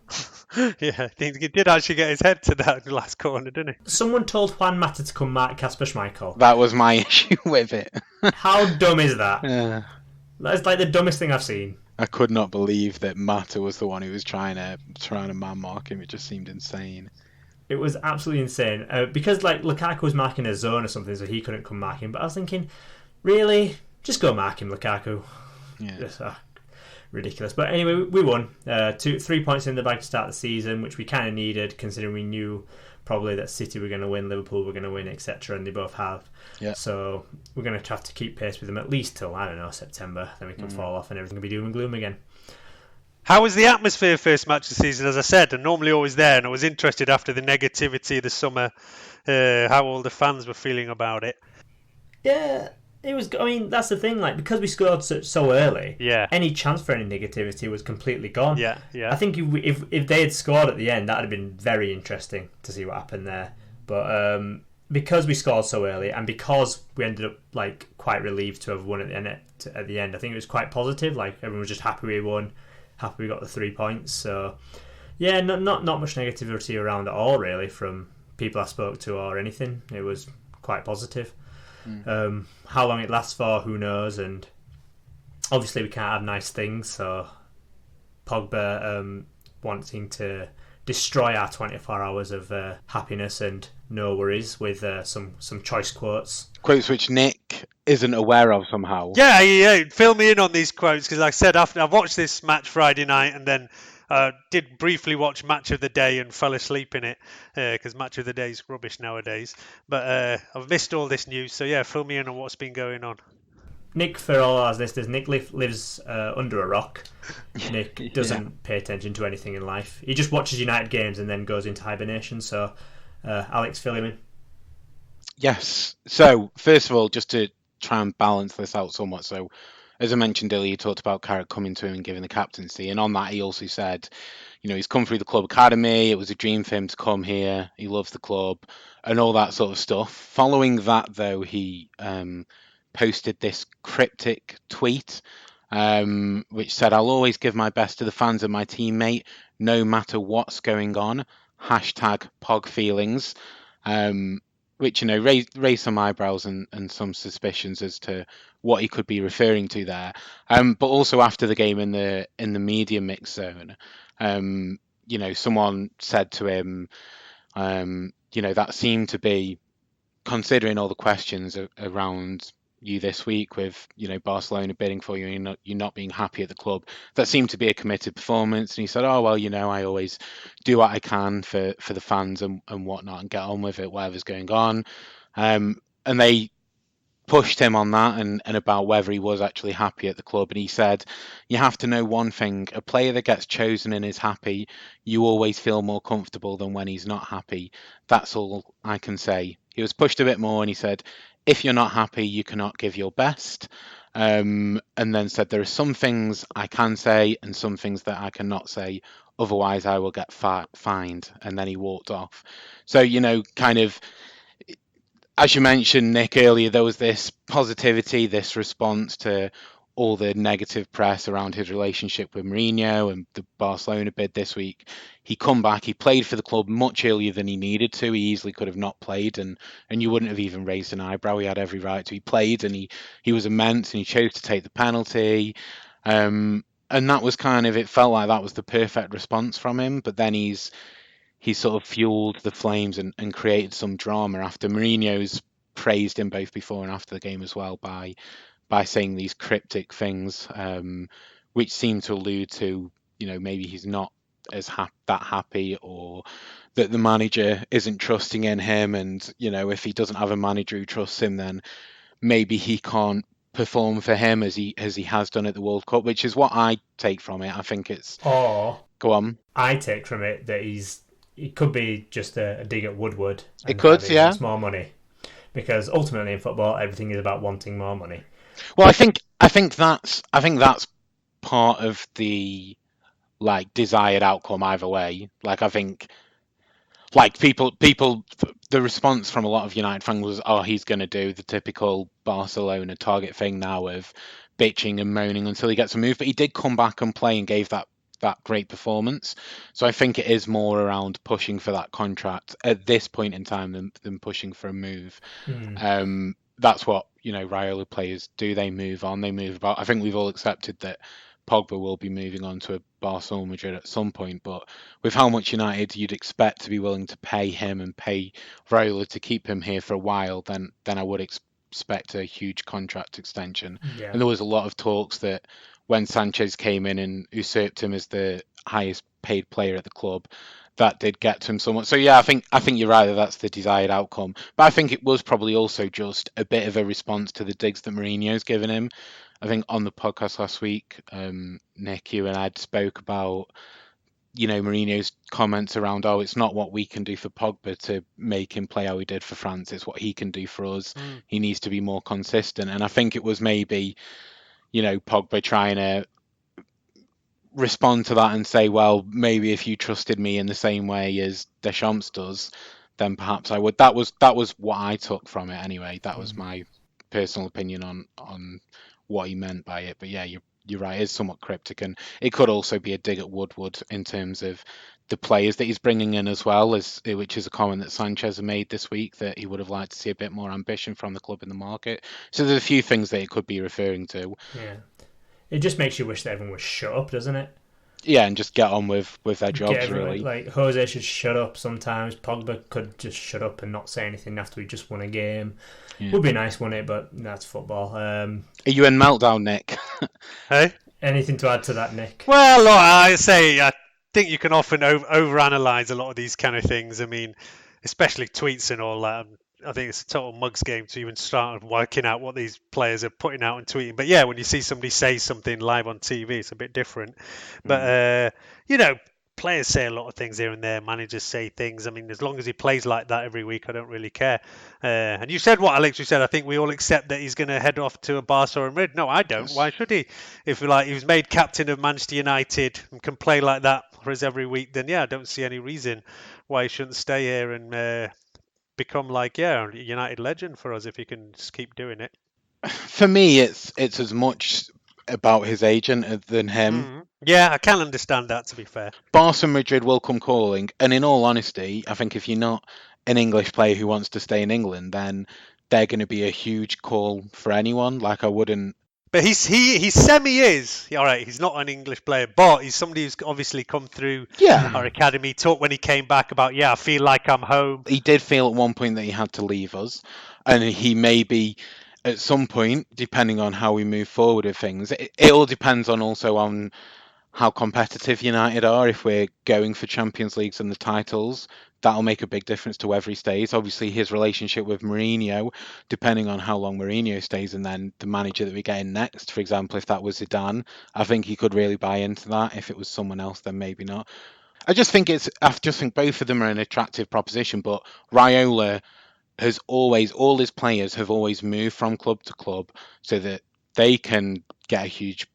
Yeah, I think he did actually get his head to that last corner, didn't he? Someone told Juan Mata to come mark Kasper Schmeichel. That was my issue with it. How dumb is that? Yeah. That's like the dumbest thing I've seen. I could not believe that Mata was the one who was trying to man mark him. It just seemed insane. It was absolutely insane. Because Lukaku was marking a zone or something, so he couldn't come mark him. But I was thinking, really? Just go mark him, Lukaku. Yeah. Just, ridiculous. But anyway, we won. 3 points in the bag to start the season, which we kind of needed, considering we knew probably that City were going to win, Liverpool were going to win, etc. And they both have. Yeah. So we're going to have to keep pace with them at least till, September. Then we can fall off and everything will be doom and gloom again. How was the atmosphere first match of the season? As I said, I'm normally always there, and I was interested after the negativity of the summer, how all the fans were feeling about it. Yeah, it was. I mean, that's the thing. Because we scored so early, any chance for any negativity was completely gone. Yeah. I think if they had scored at the end, that would have been very interesting to see what happened there. But because we scored so early, and because we ended up quite relieved to have won at the end, I think it was quite positive. Everyone was just happy we won. Happy we got the 3 points. So not much negativity around at all really from people I spoke to or anything. It was quite positive. How long it lasts for, who knows? And obviously we can't have nice things, so Pogba wanting to destroy our 24 hours of happiness and no worries with some choice quotes which Nick isn't aware of somehow. Yeah, fill me in on these quotes, because like I said, after I watched this match Friday night and then did briefly watch Match of the Day and fell asleep in it, because Match of the Day is rubbish nowadays. But I've missed all this news, so fill me in on what's been going on. Nick, for all our listeners, Nick lives under a rock. Nick doesn't pay attention to anything in life. He just watches United games and then goes into hibernation. So, Alex, fill him in. Yes. So, first of all, just to try and balance this out somewhat. So, as I mentioned earlier, he talked about Carrick coming to him and giving the captaincy. And on that, he also said, he's come through the club academy. It was a dream for him to come here. He loves the club and all that sort of stuff. Following that, though, he posted this cryptic tweet, which said, "I'll always give my best to the fans and my teammate, no matter what's going on. Hashtag Pog feelings." Which, raised some eyebrows and some suspicions as to what he could be referring to there. But also after the game in the media mix zone, someone said to him, that seemed to be, considering all the questions around you this week with, Barcelona bidding for you and you're not being happy at the club, that seemed to be a committed performance. And he said, oh, well, I always do what I can for the fans and whatnot and get on with it, whatever's going on. And they pushed him on that and about whether he was actually happy at the club. And he said, you have to know one thing, a player that gets chosen and is happy, you always feel more comfortable than when he's not happy. That's all I can say. He was pushed a bit more and he said, if you're not happy, you cannot give your best. And then said, there are some things I can say and some things that I cannot say. Otherwise, I will get fined. And then he walked off. So, kind of, as you mentioned, Nick, earlier, there was this positivity, this response to all the negative press around his relationship with Mourinho and the Barcelona bid this week. He come back, he played for the club much earlier than he needed to. He easily could have not played and you wouldn't have even raised an eyebrow. He had every right to. He played and he was immense and he chose to take the penalty. And that was it felt like that was the perfect response from him. But then he sort of fueled the flames and created some drama after Mourinho's praised him both before and after the game as well by saying these cryptic things, which seem to allude to, maybe he's not as that happy or that the manager isn't trusting in him. And, if he doesn't have a manager who trusts him, then maybe he can't perform for him as he has done at the World Cup, which is what I take from it. I think it's... Or go on. I take from it that it could be just a dig at Woodward. It could, yeah. Wants more money. Because ultimately in football, everything is about wanting more money. Well, I think that's part of the desired outcome either way. I think people, the response from a lot of United fans was, oh, he's going to do the typical Barcelona target thing now of bitching and moaning until he gets a move. But he did come back and play and gave that great performance. So I think it is more around pushing for that contract at this point in time than pushing for a move. That's what, Raiola players do. They move on, they move about. I think we've all accepted that Pogba will be moving on to a Barcelona Madrid at some point, but with how much United you'd expect to be willing to pay him and pay Raiola to keep him here for a while, then I would expect a huge contract extension. Yeah. And there was a lot of talks that when Sanchez came in and usurped him as the highest paid player at the club, that did get to him somewhat. So yeah, I think you're right that that's the desired outcome. But I think it was probably also just a bit of a response to the digs that Mourinho's given him. I think on the podcast last week, Nick, you and Ed spoke about, Mourinho's comments around, oh, it's not what we can do for Pogba to make him play how he did for France. It's what he can do for us. He needs to be more consistent. And I think it was maybe, Pogba trying to respond to that and say, well, maybe if you trusted me in the same way as Deschamps does, then perhaps I would. That was what I took from it anyway. That was my personal opinion on what he meant by it. But yeah, you're right, it's somewhat cryptic, and it could also be a dig at Woodward in terms of the players that he's bringing in as well, which is a comment that Sanchez made this week, that he would have liked to see a bit more ambition from the club in the market. So there's a few things that it could be referring to. Yeah. It just makes you wish that everyone would shut up, doesn't it? Yeah, and just get on with their jobs, really. Like, Jose should shut up sometimes. Pogba could just shut up and not say anything after he just won a game. Yeah. Would be nice, wouldn't it? But that's football. Are you in meltdown, Nick? Hey? Anything to add to that, Nick? Well, look, I think you can often overanalyze a lot of these kind of things. I mean, especially tweets and all that. I think it's a total mugs game to even start working out what these players are putting out and tweeting. But yeah, when you see somebody say something live on TV, it's a bit different. But players say a lot of things here and there. Managers say things. I mean, as long as he plays like that every week, I don't really care. And you said what, Alex? You said I think we all accept that he's going to head off to a Barca or Madrid. No, I don't. Yes. Why should he? If he was made captain of Manchester United and can play like that for us every week, then yeah, I don't see any reason why he shouldn't stay here and become a United legend for us if he can just keep doing it. For me, it's as much about his agent than him. Yeah, I can understand that, to be fair. Barca and Madrid will come calling, and in all honesty, I think if you're not an English player who wants to stay in England, then they're going to be a huge call for anyone. Like, I wouldn't. But he semi-is. All right, he's not an English player, but he's somebody who's obviously come through our academy. Talked when he came back about, I feel like I'm home. He did feel at one point that he had to leave us, and he may be at some point, depending on how we move forward with things. It all depends on how competitive United are. If we're going for Champions Leagues and the titles, that'll make a big difference to whether he stays. Obviously, his relationship with Mourinho, depending on how long Mourinho stays, and then the manager that we get in next, for example, if that was Zidane, I think he could really buy into that. If it was someone else, then maybe not. I just think both of them are an attractive proposition, but Raiola has always, all his players have always moved from club to club so that they can get a huge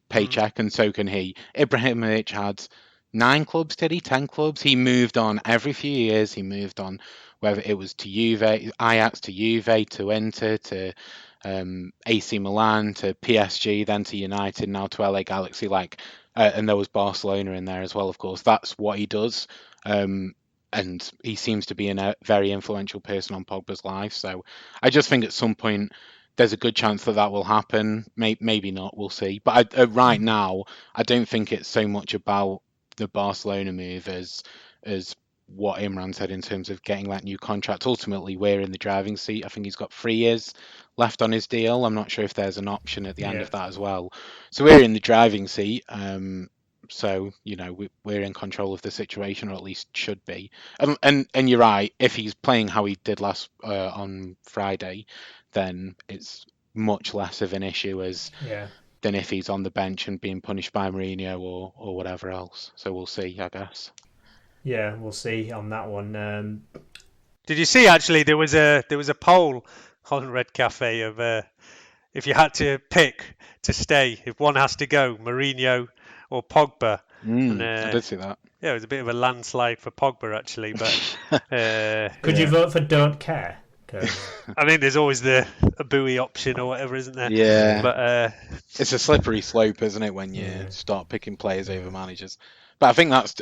paycheck, and so can he. Ibrahimovic had 9 clubs, did he? 10 clubs. He moved on every few years. He moved on, whether it was to Juve, Ajax, to Juve, to Inter, to AC Milan, to PSG, then to United, now to LA Galaxy. And there was Barcelona in there as well, of course. That's what he does. And he seems to be a very influential person on Pogba's life. So I just think at some point there's a good chance that will happen. Maybe not. We'll see. But right now, I don't think it's so much about the Barcelona move as what Imran said in terms of getting that new contract. Ultimately, we're in the driving seat. I think he's got 3 years left on his deal. I'm not sure if there's an option at the end of that as well. So we're in the driving seat. So, we're in control of the situation, or at least should be. And you're right, if he's playing how he did last on Friday, then it's much less of an issue than if he's on the bench and being punished by Mourinho or whatever else. So we'll see, I guess. Yeah, we'll see on that one. Did you see, actually, there was a poll on Red Cafe of if you had to pick to stay, if one has to go, Mourinho or Pogba. I did see that. Yeah, it was a bit of a landslide for Pogba, actually. But could you vote for don't care? I think there's always a buoy option or whatever, isn't there? Yeah. But it's a slippery slope, isn't it, when you start picking players over managers? But I think that's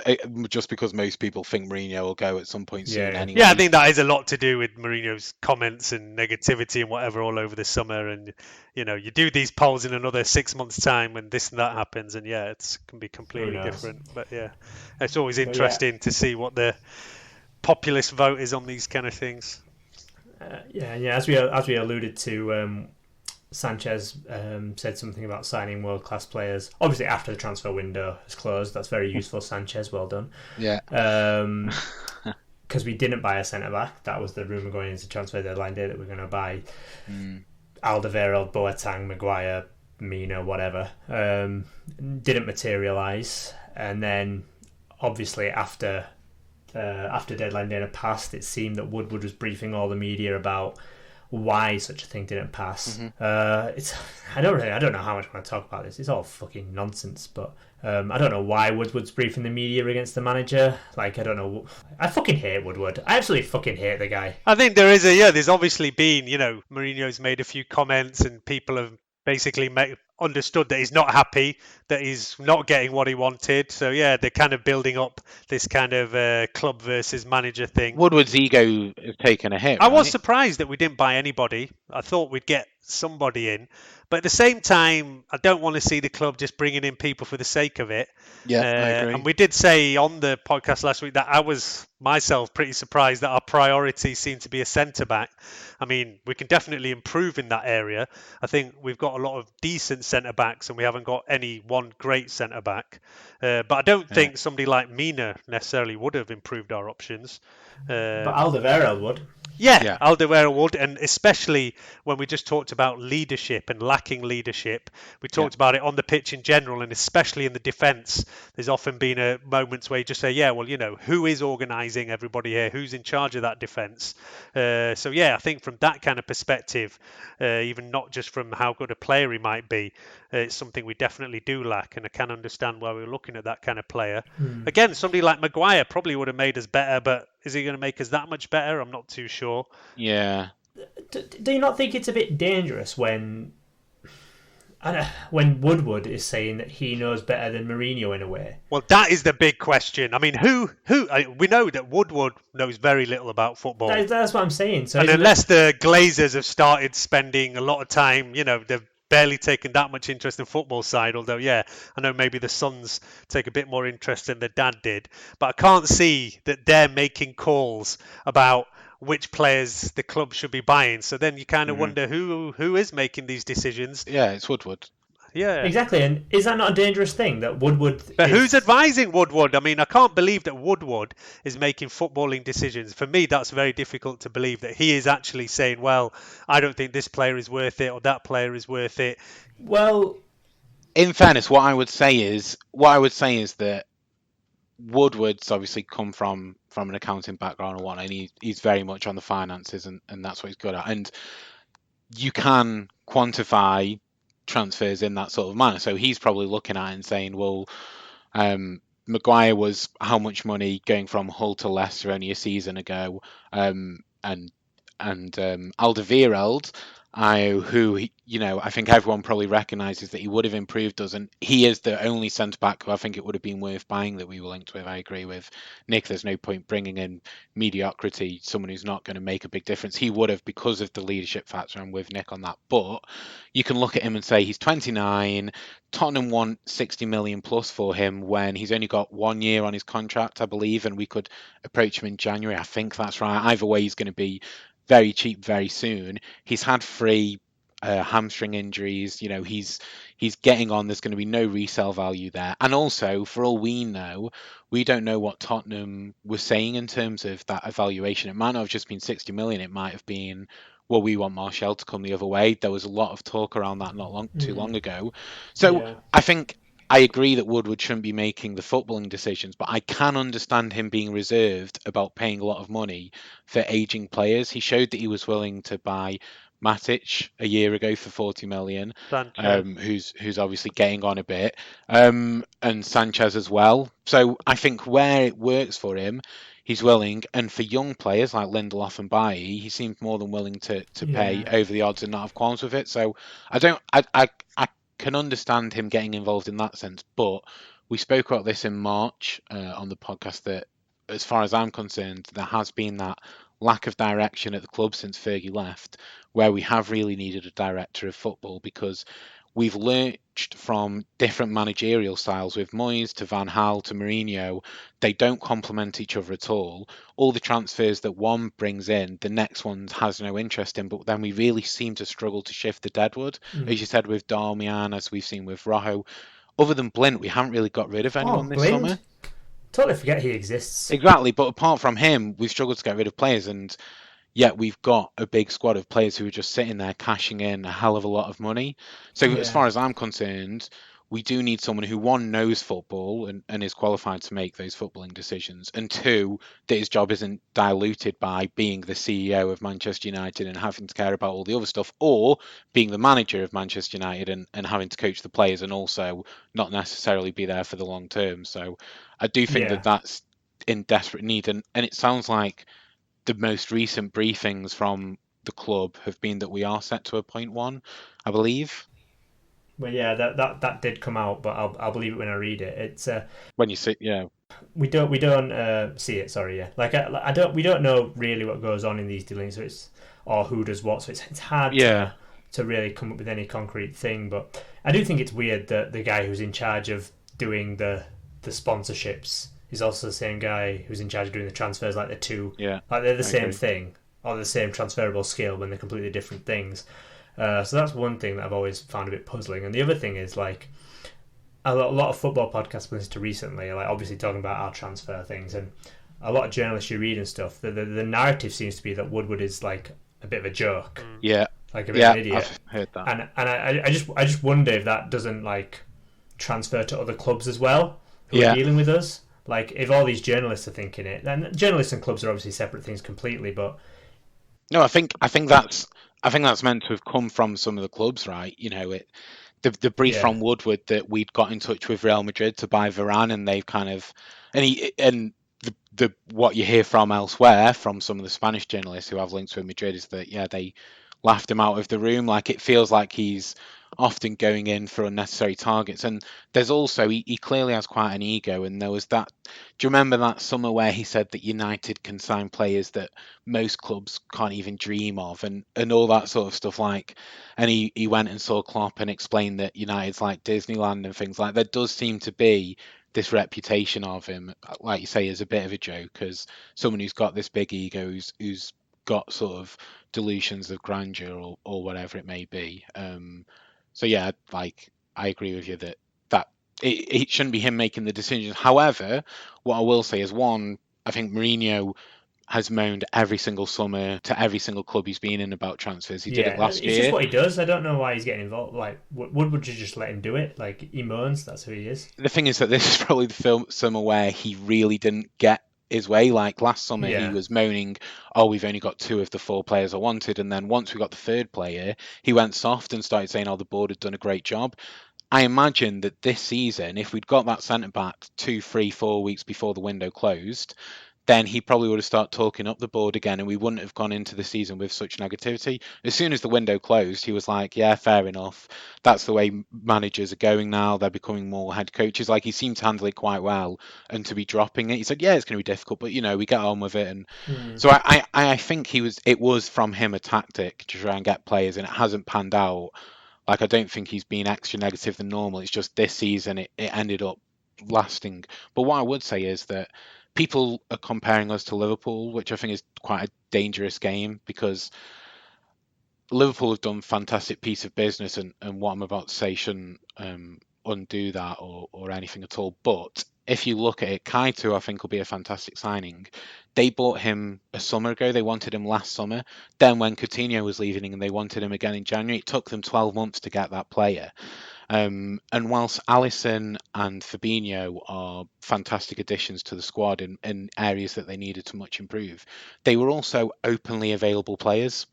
just because most people think Mourinho will go at some point soon anyway. Yeah, I think that has a lot to do with Mourinho's comments and negativity and whatever all over the summer. And, you do these polls in another 6 months' time when this and that happens. And, it can be completely different. But, it's always interesting to see what the populist vote is on these kind of things. As we alluded to, Sanchez said something about signing world-class players. Obviously, after the transfer window is closed, that's very useful. Sanchez, well done. Yeah. Because we didn't buy a centre-back. That was the rumour going into transfer deadline day, that we're going to buy Alderweireld, Boateng, Maguire, Mina, whatever. Didn't materialise. And then, obviously, after deadline day had passed, it seemed that Woodward was briefing all the media about why such a thing didn't pass. I don't know how much I want to talk about this. It's all fucking nonsense, but I don't know why Woodward's briefing the media against the manager. I don't know. I fucking hate Woodward. I absolutely fucking hate the guy. I think there's obviously been, Mourinho's made a few comments and people have basically understood that he's not happy, that he's not getting what he wanted. So they're kind of building up this kind of club versus manager thing. Woodward's ego has taken a hit. I was surprised that we didn't buy anybody. I thought we'd get somebody in, but at the same time, I don't want to see the club just bringing in people for the sake of it. Yeah, I agree. And we did say on the podcast last week that I was myself pretty surprised that our priority seemed to be a centre-back. I mean, we can definitely improve in that area. I think we've got a lot of decent centre-backs and we haven't got any one great centre-back. But I don't think somebody like Mina necessarily would have improved our options. But Alderweireld would. Yeah, Alderweireld would, and especially when we just talked about leadership and lacking leadership. We talked about it on the pitch in general, and especially in the defence. There's often been moments where you just say, who is organising everybody here? Who's in charge of that defence? I think from that kind of perspective, even not just from how good a player he might be, it's something we definitely do lack, and I can understand why we're looking at that kind of player. Again, somebody like Maguire probably would have made us better, but is he going to make us that much better? I'm not too sure. Yeah. Do you not think it's a bit dangerous when Woodward is saying that he knows better than Mourinho in a way? Well, that is the big question. I mean, we know that Woodward knows very little about football. That's what I'm saying. So and unless the Glazers have started spending a lot of time, they've barely taken that much interest in football side, although I know maybe the sons take a bit more interest than the dad did, but I can't see that they're making calls about which players the club should be buying. So then you kind of wonder who is making these decisions. Yeah, it's Woodward. Yeah, exactly. And is that not a dangerous thing that Woodward? But who's advising Woodward? I mean, I can't believe that Woodward is making footballing decisions. For me, that's very difficult to believe that he is actually saying, "Well, I don't think this player is worth it, or that player is worth it." Well, in fairness, what I would say is that Woodward's obviously come from an accounting background and whatnot, and he's very much on the finances, and that's what he's good at. And you can quantify transfers in that sort of manner. So he's probably looking at it and saying, well, Maguire was how much money going from Hull to Leicester only a season ago, and Alderweireld, who I think everyone probably recognises that he would have improved us, and he is the only centre back who I think it would have been worth buying that we were linked with. I agree with Nick. There's no point bringing in mediocrity, someone who's not going to make a big difference. He would have because of the leadership factor. I'm with Nick on that. But you can look at him and say he's 29. Tottenham want 60 million plus for him when he's only got 1 year on his contract, I believe, and we could approach him in January. I think that's right. Either way, he's going to be very cheap very soon. He's had 3 hamstring injuries. He's getting on. There's going to be no resale value there. And also, for all we know, we don't know what Tottenham was saying in terms of that evaluation. It might not have just been 60 million. It might have been, well, we want Martial to come the other way. There was a lot of talk around that too long ago. So I think I agree that Woodward shouldn't be making the footballing decisions, but I can understand him being reserved about paying a lot of money for aging players. He showed that he was willing to buy Matic a year ago for 40 million, who's obviously getting on a bit, and Sanchez as well. So I think where it works for him, he's willing, and for young players like Lindelof and Bailly, he seemed more than willing to pay over the odds and not have qualms with it. So I can understand him getting involved in that sense, but we spoke about this in March on the podcast that, as far as I'm concerned, there has been that lack of direction at the club since Fergie left, where we have really needed a director of football, because we've lurched from different managerial styles with Moyes to Van Gaal to Mourinho. They don't complement each other at all. All the transfers that one brings in, the next one has no interest in, but then we really seem to struggle to shift the deadwood, as you said, with Darmian, as we've seen with Rojo. Other than Blint, we haven't really got rid of anyone this summer. Totally forget he exists. Exactly, but apart from him, we've struggled to get rid of players, and yet we've got a big squad of players who are just sitting there cashing in a hell of a lot of money. So as far as I'm concerned, we do need someone who, one, knows football and is qualified to make those footballing decisions, and two, that his job isn't diluted by being the CEO of Manchester United and having to care about all the other stuff, or being the manager of Manchester United and having to coach the players and also not necessarily be there for the long term. So I do think that that's in desperate need, and it sounds like the most recent briefings from the club have been that we are set to appoint one, I believe. Well, yeah, that did come out, but I'll believe it when I read it. It's when you see, we don't see it. Sorry, we don't know really what goes on in these dealings, or who does what. So it's hard to really come up with any concrete thing. But I do think it's weird that the guy who's in charge of doing the sponsorships is also the same guy who's in charge of doing the transfers. Like they're the same thing, or the same transferable skill when they're completely different things. So that's one thing that I've always found a bit puzzling. And the other thing is, like, a lot of football podcasts I've listened to recently are, like, obviously talking about our transfer things, and a lot of journalists you read and stuff, the narrative seems to be that Woodward is like a bit of a joke, Yeah, like a bit of an idiot. I've heard that. And I just wonder if that doesn't like transfer to other clubs as well who are dealing with us. Like if all these journalists are thinking it, then journalists and clubs are obviously separate things completely. But No, I think that's meant to have come from some of the clubs, right? You know, the brief from Woodward that we'd got in touch with Real Madrid to buy Varane, and they've kind of and the what you hear from elsewhere from some of the Spanish journalists who have links with Madrid is that they laughed him out of the room. Like it feels like he's often going in for unnecessary targets, and there's also he clearly has quite an ego. And there was that. Do you remember that summer where he said that United can sign players that most clubs can't even dream of, and all that sort of stuff? Like, and he went and saw Klopp and explained that United's like Disneyland and things like that. There does seem to be this reputation of him, like you say, as a bit of a joke, as someone who's got this big ego, who's got sort of delusions of grandeur or whatever it may be. So yeah, like I agree with you that it shouldn't be him making the decisions. However, what I will say is one, I think Mourinho has moaned every single summer to every single club he's been in about transfers. He did it last year. It's just what he does. I don't know why he's getting involved. Like, Woodward should just let him do it. Like, he moans. That's who he is. The thing is that this is probably the summer where he really didn't get his way. Like last summer, he was moaning, "Oh, we've only got 2 of the 4 players I wanted," and then once we got the 3rd player, he went soft and started saying, "Oh, the board had done a great job." I imagine that this season, if we'd got that centre back 2, 3, 4 weeks before the window closed, then he probably would have started talking up the board again, and we wouldn't have gone into the season with such negativity. As soon as the window closed, he was like, "Yeah, fair enough. That's the way managers are going now. They're becoming more head coaches." Like he seemed to handle it quite well, and to be dropping it, he said, "Yeah, it's going to be difficult, but we get on with it." And so I think it was from him a tactic to try and get players, and it hasn't panned out. Like I don't think he's been extra negative than normal. It's just this season it ended up lasting. But what I would say is that people are comparing us to Liverpool, which I think is quite a dangerous game because Liverpool have done a fantastic piece of business, and what I'm about to say shouldn't undo that or anything at all. But if you look at it, Kaito I think will be a fantastic signing. They bought him a summer ago. They wanted him last summer. Then when Coutinho was leaving and they wanted him again in January, it took them 12 months to get that player. And whilst Alisson and Fabinho are fantastic additions to the squad in areas that they needed to much improve, they were also openly available players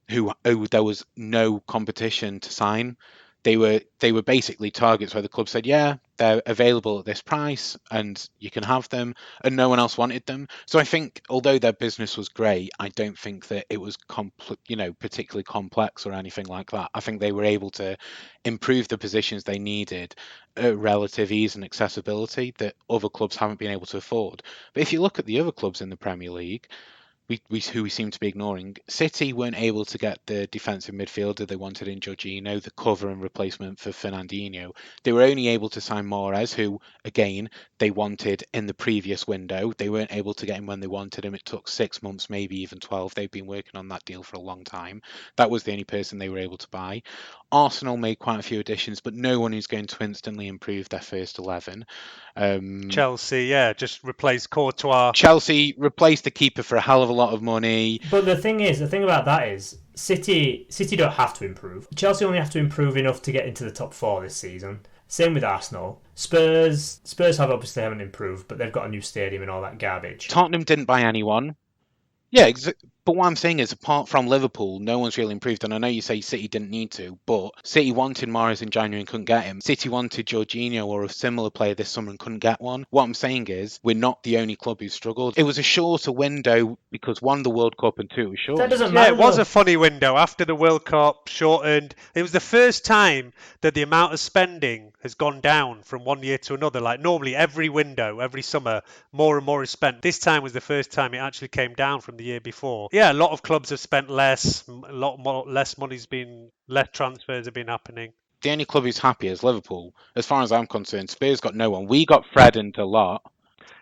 who there was no competition to sign. They were basically targets where the club said, "Yeah, they're available at this price and you can have them," and no one else wanted them. So I think although their business was great, I don't think that it was particularly complex or anything like that. I think they were able to improve the positions they needed at relative ease and accessibility that other clubs haven't been able to afford. But if you look at the other clubs in the Premier League, who we seem to be ignoring, City weren't able to get the defensive midfielder they wanted in Jorginho, the cover and replacement for Fernandinho. They were only able to sign Mahrez, who, again, they wanted in the previous window. They weren't able to get him when they wanted him. It took 6 months, maybe even 12. They've been working on that deal for a long time. That was the only person they were able to buy. Arsenal made quite a few additions, but no one who's going to instantly improve their first 11. Chelsea, just replaced Courtois. Chelsea replaced the keeper for a hell of a lot of money. But the thing about that is City don't have to improve. Chelsea only have to improve enough to get into the top 4 this season. Same with Arsenal. Spurs haven't improved, but they've got a new stadium and all that garbage. Tottenham didn't buy anyone. Yeah, but what I'm saying is, apart from Liverpool, no one's really improved. And I know you say City didn't need to, but City wanted Mahrez in January and couldn't get him. City wanted Jorginho or a similar player this summer and couldn't get one. What I'm saying is, we're not the only club who struggled. It was a shorter window because 1, the World Cup, and 2, it was short. That doesn't matter. Yeah, it was a funny window after the World Cup, shortened. It was the first time that the amount of spending has gone down from one year to another. Like normally every window, every summer, more and more is spent. This time was the first time it actually came down from the year before. Yeah, a lot of clubs have spent less, less transfers have been happening. The only club who's happy is Liverpool. As far as I'm concerned, Spurs got no one. We got Fred and Delort.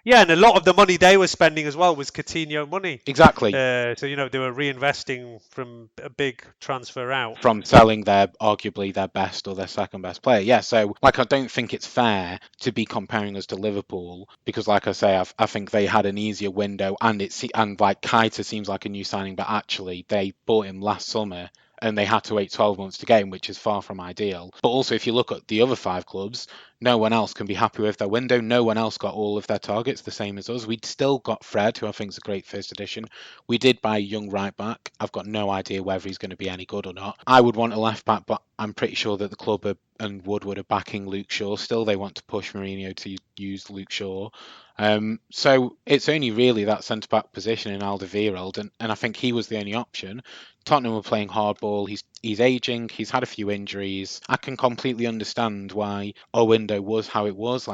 Yeah, and a lot of the money they were spending as well was Coutinho money. Exactly. So, they were reinvesting from a big transfer out. From selling arguably their best or their second best player. Yeah, so I don't think it's fair to be comparing us to Liverpool because, like I say, I think they had an easier window, and Keita seems like a new signing, but actually they bought him last summer and they had to wait 12 months to get him, which is far from ideal. But also, if you look at the other 5 clubs, no one else can be happy with their window. No one else got all of their targets the same as us. We'd still got Fred, who I think is a great first addition. We did buy a young right back. I've got no idea whether he's going to be any good or not. I would want a left back, but I'm pretty sure that the club and Woodward are backing Luke Shaw still. They want to push Mourinho to use Luke Shaw. So it's only really that centre-back position in Alderweireld, and I think he was the only option. Tottenham were playing hardball. He's aging. He's had a few injuries. I can completely understand why our window was how it was.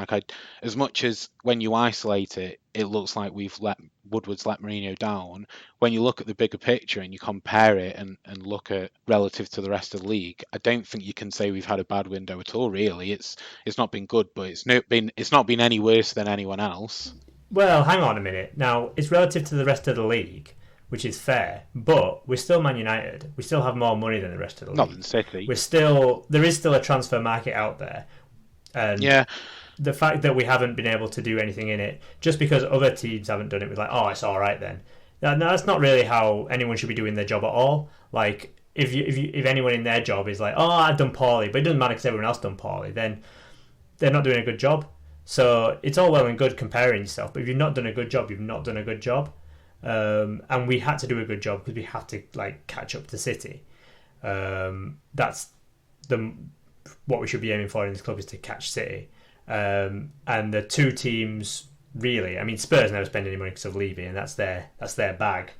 As much as when you isolate it, it looks like Woodward's let Mourinho down. When you look at the bigger picture and you compare it and look at relative to the rest of the league, I don't think you can say we've had a bad window at all. Really, it's not been good, but it's not been any worse than anyone else. Well, hang on a minute. Now it's relative to the rest of the league, which is fair, but we're still Man United. We still have more money than the rest of the league. Not than City. There is still a transfer market out there, and yeah. The fact that we haven't been able to do anything in it, just because other teams haven't done it, we're like, oh, it's all right then. No, that's not really how anyone should be doing their job at all. Like, if anyone in their job is like, oh, I've done poorly, but it doesn't matter because everyone else done poorly, then they're not doing a good job. So it's all well and good comparing yourself, but if you've not done a good job, you've not done a good job. And we had to do a good job because we had to catch up to City. That's what we should be aiming for in this club, is to catch City. And the two teams really, I mean, Spurs never spend any money because of Levy, and that's their bag.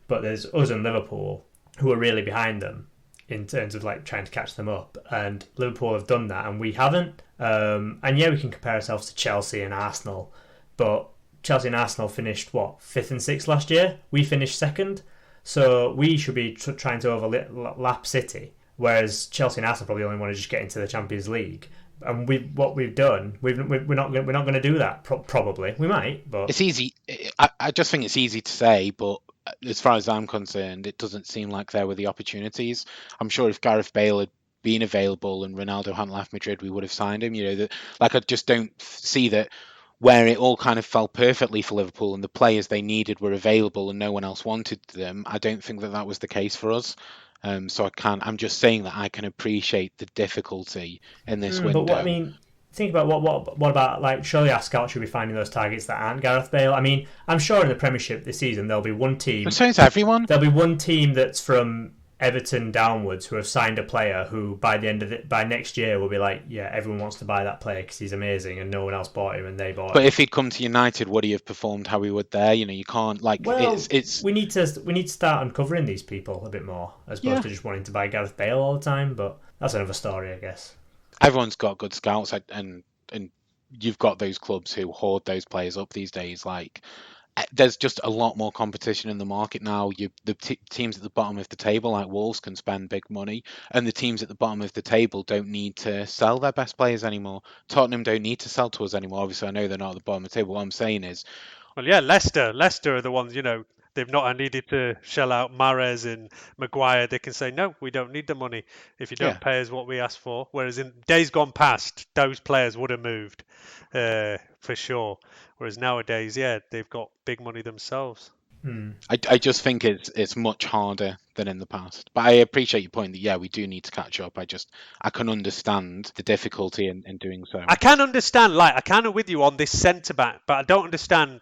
But there's us and Liverpool who are really behind them in terms of trying to catch them up, and Liverpool have done that and we haven't. And yeah, we can compare ourselves to Chelsea and Arsenal, but Chelsea and Arsenal finished 5th and 6th last year. We finished 2nd, so we should be trying to overlap City, whereas Chelsea and Arsenal probably only want to just get into the Champions League. And what we've done, we're not going to do that. Probably we might, but it's easy. I just think it's easy to say, but as far as I'm concerned, it doesn't seem like there were the opportunities. I'm sure if Gareth Bale had been available and Ronaldo hadn't left Madrid, we would have signed him. I just don't see that where it all kind of fell perfectly for Liverpool and the players they needed were available and no one else wanted them. I don't think that was the case for us. So I'm just saying that I can appreciate the difficulty in this window. But think about what about surely our scouts should be finding those targets that aren't Gareth Bale. I mean, I'm sure in the Premiership this season there'll be one team. But so is everyone. There'll be one team that's from Everton downwards who have signed a player who by next year will be like, yeah, everyone wants to buy that player because he's amazing and no one else bought him and they bought him. But if he'd come to United, would he have performed how he would there? You can't it's we need to start uncovering these people a bit more as opposed to just wanting to buy Gareth Bale all the time. But that's another story, I guess. Everyone's got good scouts, and you've got those clubs who hoard those players up these days. There's just a lot more competition in the market now. The teams at the bottom of the table, like Wolves, can spend big money, and the teams at the bottom of the table don't need to sell their best players anymore. Tottenham don't need to sell to us anymore. Obviously, I know they're not at the bottom of the table. What I'm saying is, well, yeah, Leicester are the ones, they've not needed to shell out Mahrez and Maguire. They can say, no, we don't need the money if you don't pay us what we asked for. Whereas in days gone past, those players would have moved for sure. Whereas nowadays, they've got big money themselves. I just think it's much harder than in the past. But I appreciate your point that, we do need to catch up. I can understand the difficulty in doing so. I can understand, I kind of with you on this centre-back, but I don't understand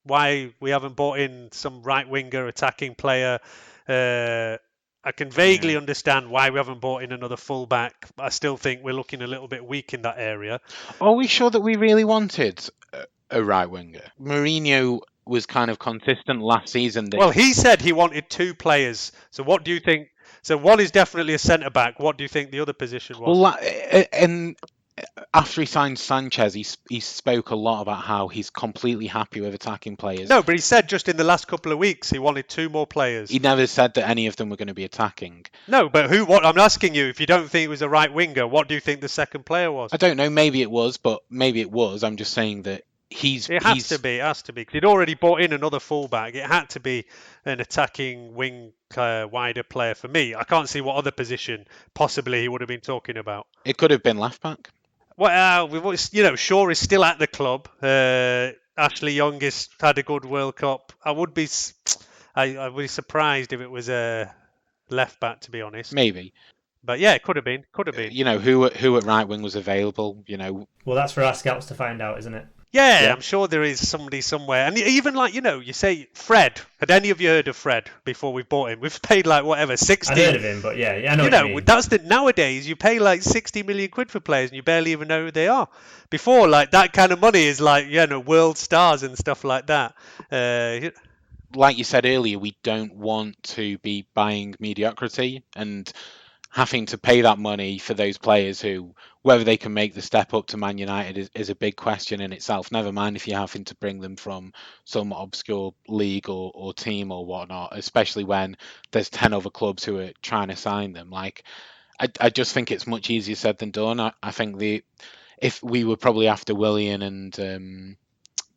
why we haven't bought in some right-winger attacking player. I can vaguely understand why we haven't bought in another full-back. I still think we're looking a little bit weak in that area. Are we sure that we really wanted a right-winger? Mourinho was kind of consistent last season. Well, he said he wanted 2 players. So what do you think? So one is definitely a centre-back. What do you think the other position was? Well, and after he signed Sanchez, he spoke a lot about how he's completely happy with attacking players. No, but he said just in the last couple of weeks he wanted 2 more players. He never said that any of them were going to be attacking. No, but what I'm asking you, if you don't think it was a right winger, what do you think the second player was? I don't know. Maybe it was, but maybe it was. I'm just saying that It has to be. It has to be. 'Cause he'd already bought in another fullback. It had to be an attacking wing wider player for me. I can't see what other position possibly he would have been talking about. It could have been left back. Well, Shaw is still at the club. Ashley Young has had a good World Cup. I would be surprised if it was a left back, to be honest. Maybe. But yeah, it could have been. Who at right wing was available? Well, that's for our scouts to find out, isn't it? Yeah, I'm sure there is somebody somewhere. And even you say Fred. Had any of you heard of Fred before we bought him? We've paid 60. I heard of him, but yeah, I know what you mean. That's nowadays you pay 60 million quid for players and you barely even know who they are. Before, that kind of money is world stars and stuff like that. Like you said earlier, we don't want to be buying mediocrity and having to pay that money for those players who, whether they can make the step up to Man United is a big question in itself. Never mind if you're having to bring them from some obscure league or team or whatnot, especially when there's 10 other clubs who are trying to sign them. I just think it's much easier said than done. I think if we were probably after Willian and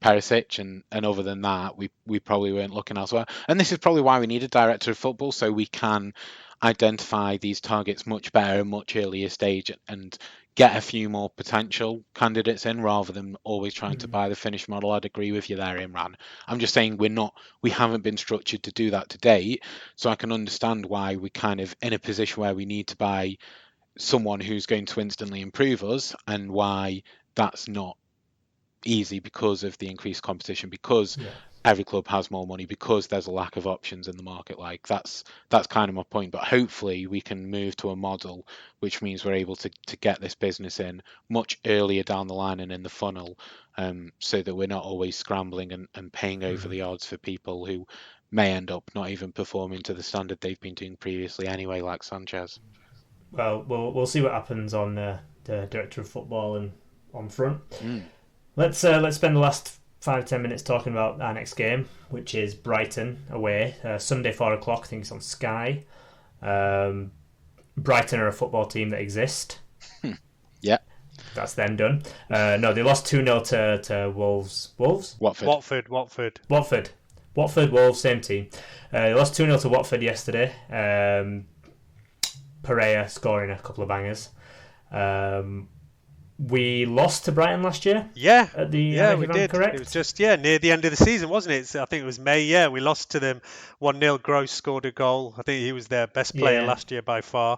Perisic, and other than that, we probably weren't looking elsewhere. And this is probably why we need a director of football, so we can identify these targets much better, much earlier stage, and get a few more potential candidates in rather than always trying to buy the finished model. I'd agree with you there, Imran. I'm just saying we haven't been structured to do that to date, so I can understand why we're kind of in a position where we need to buy someone who's going to instantly improve us, and why that's not easy because of the increased competition, because every club has more money, because there's a lack of options in the market. That's kind of my point. But hopefully we can move to a model which means we're able to get this business in much earlier down the line and in the funnel, so that we're not always scrambling and paying over the odds for people who may end up not even performing to the standard they've been doing previously anyway, like Sanchez. Well, we'll see what happens on the director of football and on front. Let's spend the last 5-10 minutes talking about our next game, which is Brighton away, Sunday 4:00. I think it's on Sky. Brighton are a football team that exist. Yeah, that's them done. No, they lost 2-0 to Wolves. Watford. Wolves, same team. They lost 2-0 to Watford yesterday. Pereira scoring a couple of bangers. We lost to Brighton last year. Yeah, we did. Correct. It was just near the end of the season, wasn't it? I think it was May. Yeah, we lost to them 1-0. Gross scored a goal. I think he was their best player last year by far.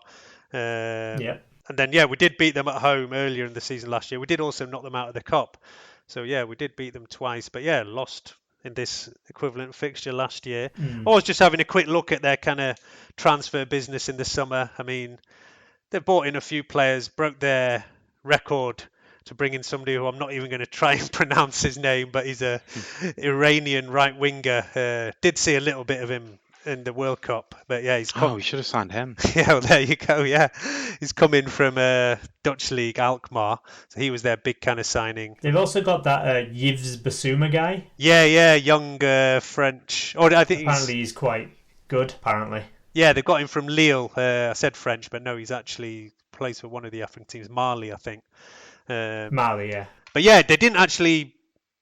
And then we did beat them at home earlier in the season last year. We did also knock them out of the cup. So we did beat them twice. But lost in this equivalent fixture last year. I was just having a quick look at their kind of transfer business in the summer. I mean, they bought in a few players, broke their record to bring in somebody who I'm not even going to try and pronounce his name, but he's a Iranian right winger. Did see a little bit of him in the World Cup, but he's come. Oh, we should have signed him. Well, there you go. Yeah, he's coming from Dutch league Alkmaar, so he was their big kind of signing. They've also got that Yves Bissouma guy. Yeah, young French. I think apparently he's quite good. Apparently. Yeah, they got him from Lille. I said French, but no, he's actually plays for one of the African teams, Mali, I think. Mali, yeah. But they didn't actually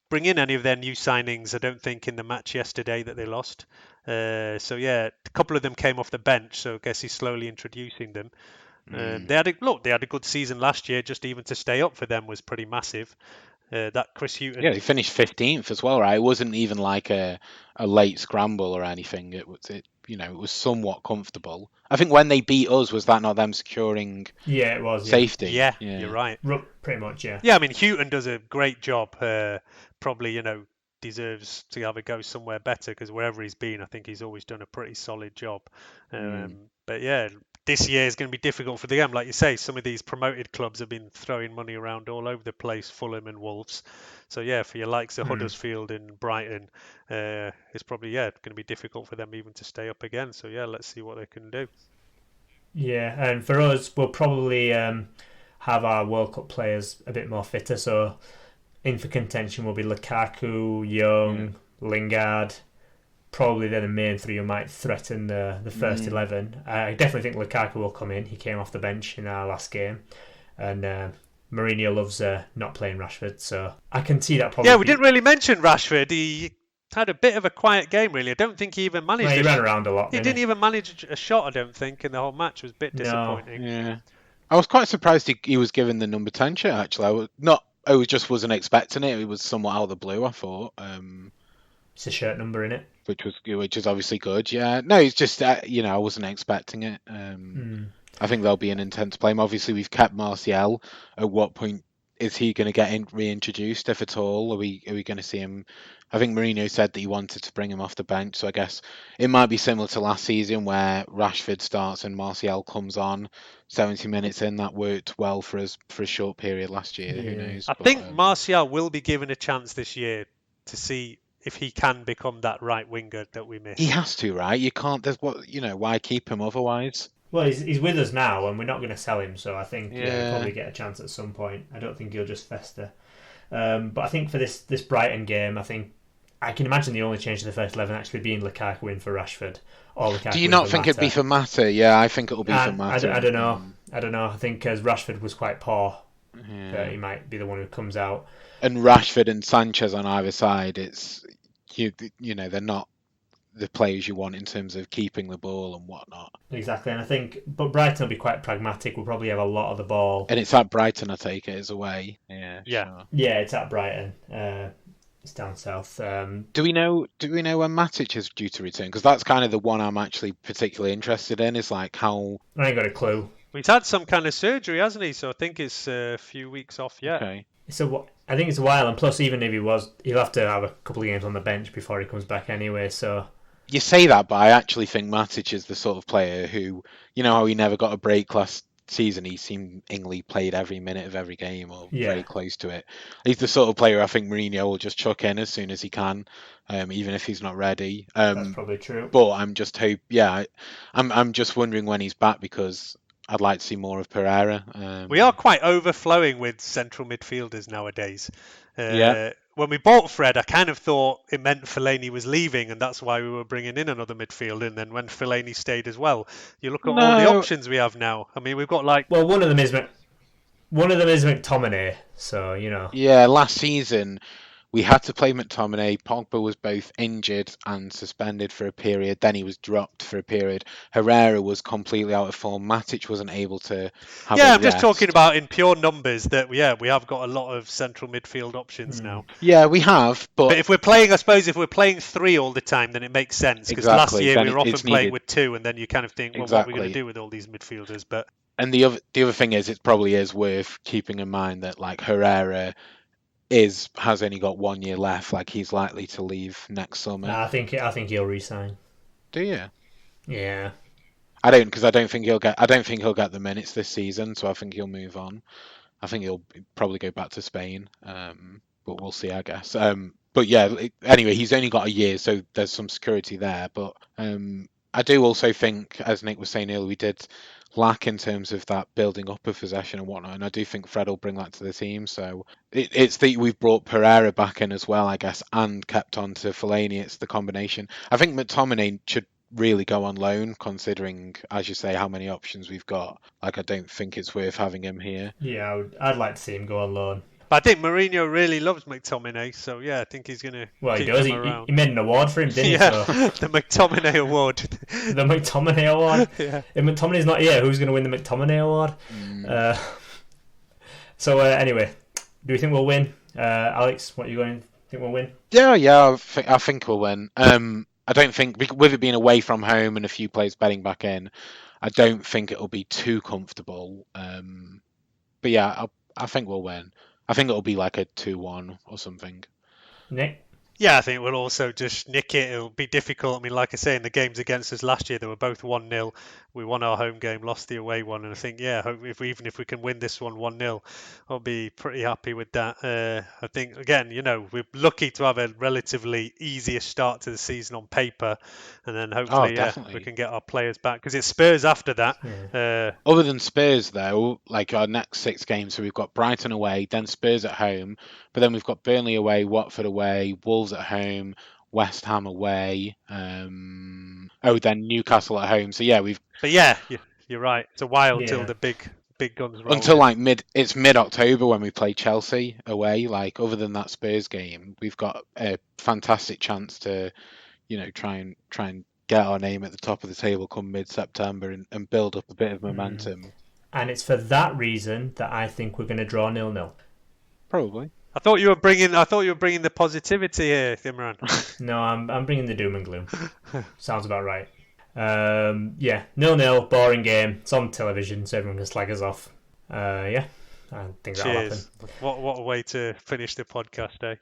bring in any of their new signings, I don't think, in the match yesterday that they lost. A couple of them came off the bench, so I guess he's slowly introducing them. They had a good season last year. Just even to stay up for them was pretty massive. That Chris Hughton. Yeah, they finished 15th as well, right? It wasn't even like a late scramble or anything. It was somewhat comfortable. I think when they beat us, was that not them securing it was safety? Yeah, you're right. Pretty much, yeah. Yeah, I mean, Hughton does a great job. Probably, deserves to have a go somewhere better, because wherever he's been, I think he's always done a pretty solid job. But this year is going to be difficult for them. Like you say, some of these promoted clubs have been throwing money around all over the place, Fulham and Wolves. So for your likes of Huddersfield and Brighton, it's probably going to be difficult for them even to stay up again. So let's see what they can do. Yeah, and for us, we'll probably have our World Cup players a bit more fitter. So in for contention will be Lukaku, Young, Lingard. Probably they're the main three who might threaten the first 11. I definitely think Lukaku will come in. He came off the bench in our last game. And Mourinho loves not playing Rashford, so I can see that probably. Yeah, we didn't really mention Rashford. He had a bit of a quiet game, really. I don't think he even managed. Well, he ran around a lot. He didn't even manage a shot, I don't think, in the whole match. It was a bit disappointing. Yeah, I was quite surprised he was given the number 10 shirt. Actually, I just wasn't expecting it. It was somewhat out of the blue, I thought. It's a shirt number in it, which is obviously good. Yeah, no, it's just I wasn't expecting it. I think there'll be an intense play. Obviously, we've kept Martial. At what point is he going to get reintroduced, if at all? Are we going to see him? I think Mourinho said that he wanted to bring him off the bench, so I guess it might be similar to last season where Rashford starts and Martial comes on 70 minutes in. That worked well for us for a short period last year. Who knows? I think Martial will be given a chance this year to see if he can become that right winger that we miss. He has to, right? You can't. Why keep him otherwise? Well, he's with us now, and we're not going to sell him, so I think he'll probably get a chance at some point. I don't think he'll just fester. But I think for this Brighton game, I can imagine the only change to the first 11 actually being Lukaku in for Rashford. Or Lukaku. Do you not think it'd be for Mata? Yeah, I think it'll be for Mata. I don't know. I don't know. I think as Rashford was quite poor, that he might be the one who comes out. And Rashford and Sanchez on either side, it's they're not the players you want in terms of keeping the ball and whatnot. Exactly, and but Brighton will be quite pragmatic. We'll probably have a lot of the ball. And it's at Brighton, I take it, as away. Yeah. Sure. Yeah, it's at Brighton. It's down south. Do we know when Matic is due to return? Because that's kind of the one I'm actually particularly interested in. Is like how. I ain't got a clue. Well, he's had some kind of surgery, hasn't he? So I think it's a few weeks off yet. Okay. I think it's a while, and plus, even if he'll have to have a couple of games on the bench before he comes back anyway. So. You say that, but I actually think Matic is the sort of player who, how he never got a break last season. He seemingly played every minute of every game or very close to it. He's the sort of player I think Mourinho will just chuck in as soon as he can, even if he's not ready. That's probably true. But I'm just I'm just wondering when he's back because I'd like to see more of Pereira. We are quite overflowing with central midfielders nowadays. When we bought Fred, I kind of thought it meant Fellaini was leaving, and that's why we were bringing in another midfielder. And then when Fellaini stayed as well, you look at all the options we have now. I mean, we've got one of them is McTominay, so Yeah, last season we had to play McTominay. Pogba was both injured and suspended for a period. Then he was dropped for a period. Herrera was completely out of form. Matic wasn't able to have I'm just talking about in pure numbers that, we have got a lot of central midfield options now. Yeah, we have. But if we're playing, if we're playing three all the time, then it makes sense. Because last year we were often playing with two, and then you kind of think, what are we going to do with all these midfielders? And the other thing is, it probably is worth keeping in mind that Herrera has only got 1 year left. He's likely to leave next summer. I think he'll resign. Do you? Yeah. I don't think he'll get the minutes this season, so I think he'll move on. I think he'll probably go back to Spain, but we'll see, I guess. But yeah, anyway, he's only got a year, so there's some security there. But I do also think, as Nick was saying earlier, we did lack in terms of that building up of possession and whatnot, and I do think Fred will bring that to the team. So it's that we've brought Pereira back in as well, I guess, and kept on to Fellaini. It's the combination. I think McTominay should really go on loan, considering, as you say, how many options we've got. I don't think it's worth having him here. Yeah, I'd like to see him go on loan. But I think Mourinho really loves McTominay, so yeah, I think he's going to. Well, he does. He made an award for him, didn't he? So. The McTominay Award. The McTominay Award. Yeah. If McTominay's not here, who's going to win the McTominay Award? So anyway, do we think we'll win? Alex, what are you going to think we'll win? Yeah, I think we'll win. I don't think, with it being away from home and a few players betting back in, I don't think it'll be too comfortable. But yeah, I think we'll win. I think it'll be a 2-1 or something. Nick? Yeah, I think we'll also just nick it. It'll be difficult. I mean, like I say, in the games against us last year, they were both 1-0. We won our home game, lost the away one, and I think, even if we can win this one 1-0, I'll be pretty happy with that. I think, again, we're lucky to have a relatively easier start to the season on paper, and then hopefully we can get our players back, because it's Spurs after that. Yeah. Other than Spurs, though, our next 6 games, so we've got Brighton away, then Spurs at home, but then we've got Burnley away, Watford away, Wolves at home, West Ham away, then Newcastle at home. So yeah, But yeah, you're right. It's a while till the big big guns rolling. Until like mid-October when we play Chelsea away. Like other than that Spurs game, we've got a fantastic chance to, try and get our name at the top of the table come mid-September and build up a bit of momentum. And it's for that reason that I think we're going to draw 0-0. Probably. I thought you were bringing the positivity here, Imran. No, I'm bringing the doom and gloom. Sounds about right. 0-0, boring game. It's on television, so everyone can slag us off. I think that'll happen. What a way to finish the podcast, eh?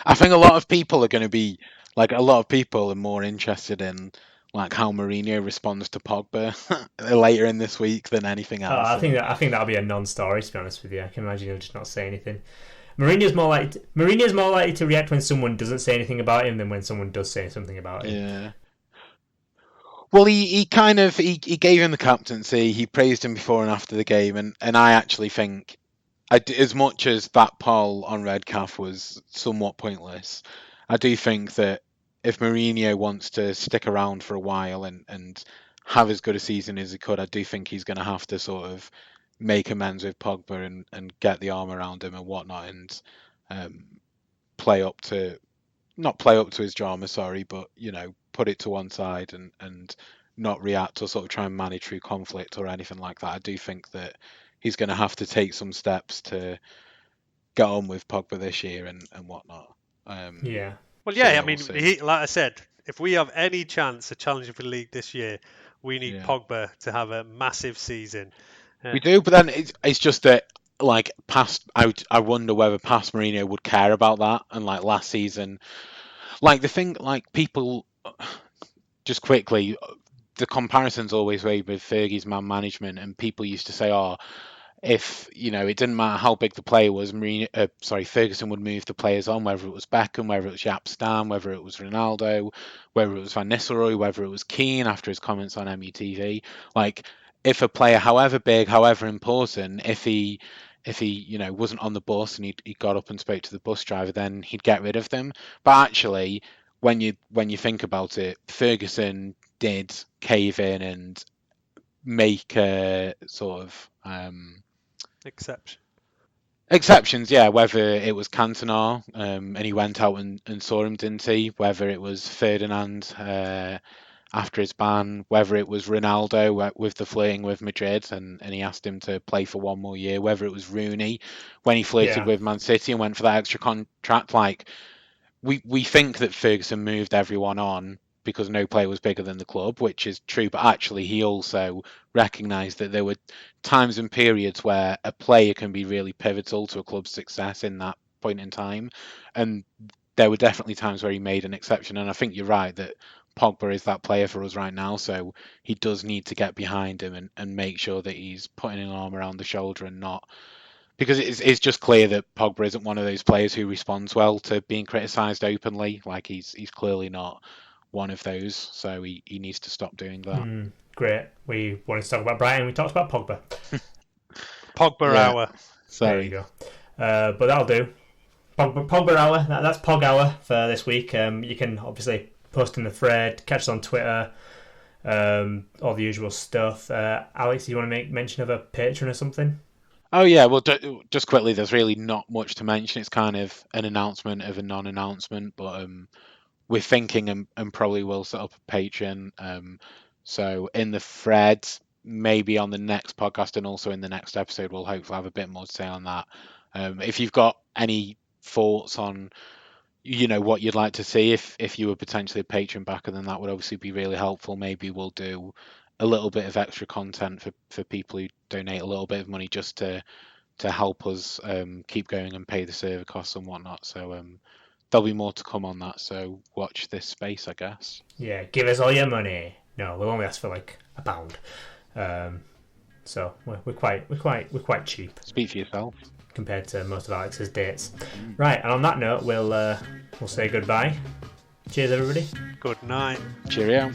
I think a lot of people are going to be a lot of people are more interested in like how Mourinho responds to Pogba later in this week than anything else. I think that'll be a non-story, to be honest with you. I can imagine he'll just not say anything. Mourinho's more likely to react when someone doesn't say anything about him than when someone does say something about him. Yeah. Well, he gave him the captaincy. He praised him before and after the game, and I actually think, as much as that Paul on red calf was somewhat pointless, I do think that if Mourinho wants to stick around for a while and have as good a season as he could, I do think he's going to have to sort of make amends with Pogba and get the arm around him and whatnot, and not play up to his drama, but put it to one side and not react or sort of try and manage through conflict or anything like that. I do think that he's going to have to take some steps to get on with Pogba this year and whatnot. Yeah. Well, yeah, I mean, like I said, if we have any chance of challenging for the league this year, we need Pogba to have a massive season. We do, but then it's just that, like, I wonder whether past Mourinho would care about that. And, like, last season, like, the thing, like, people, just quickly, the comparison's always made with Fergie's man management, and people used to say, if it didn't matter how big the player was, Ferguson would move the players on, whether it was Beckham, whether it was Jaap Stam, whether it was Ronaldo, whether it was Van Nistelrooy, whether it was Keane after his comments on MUTV. Like, if a player, however big, however important, if he wasn't on the bus and he got up and spoke to the bus driver, then he'd get rid of them. But actually, when you think about it, Ferguson did cave in and make a sort of exceptions, yeah. Whether it was Cantona, and he went out and saw him, didn't he? Whether it was Ferdinand after his ban, whether it was Ronaldo with the flirting with Madrid and he asked him to play for one more year, whether it was Rooney when he flirted with Man City and went for that extra contract. Like, we think that Ferguson moved everyone on because no player was bigger than the club, which is true, but actually he also recognised that there were times and periods where a player can be really pivotal to a club's success in that point in time, and there were definitely times where he made an exception, and I think you're right that Pogba is that player for us right now, so he does need to get behind him and make sure that he's putting an arm around the shoulder and not... Because it's just clear that Pogba isn't one of those players who responds well to being criticised openly. Like, he's clearly not one of those, so he needs to stop doing that. Great. We wanted to talk about Brighton. We talked about Pogba. Pogba hour. Sorry. There you go. But that'll do. Pogba hour. That's Pog hour for this week. You can obviously post in the thread, catch us on Twitter, all the usual stuff. Alex, do you want to make mention of a Patreon or something? Oh yeah, well, just quickly, there's really not much to mention. It's kind of an announcement of a non-announcement, but we're thinking and probably will set up a Patreon. So in the thread, maybe on the next podcast and also in the next episode, we'll hopefully have a bit more to say on that. If you've got any thoughts on, what you'd like to see if you were potentially a Patreon backer, then that would obviously be really helpful. Maybe we'll do a little bit of extra content for people who donate a little bit of money just to help us keep going and pay the server costs and whatnot. So there'll be more to come on that. So watch this space, I guess. Yeah, give us all your money. No, we'll only ask for like £1. So we're quite cheap. Speak for yourself. Compared to most of Alex's dates. Right, and on that note, we'll say goodbye. Cheers, everybody. Good night. Cheerio.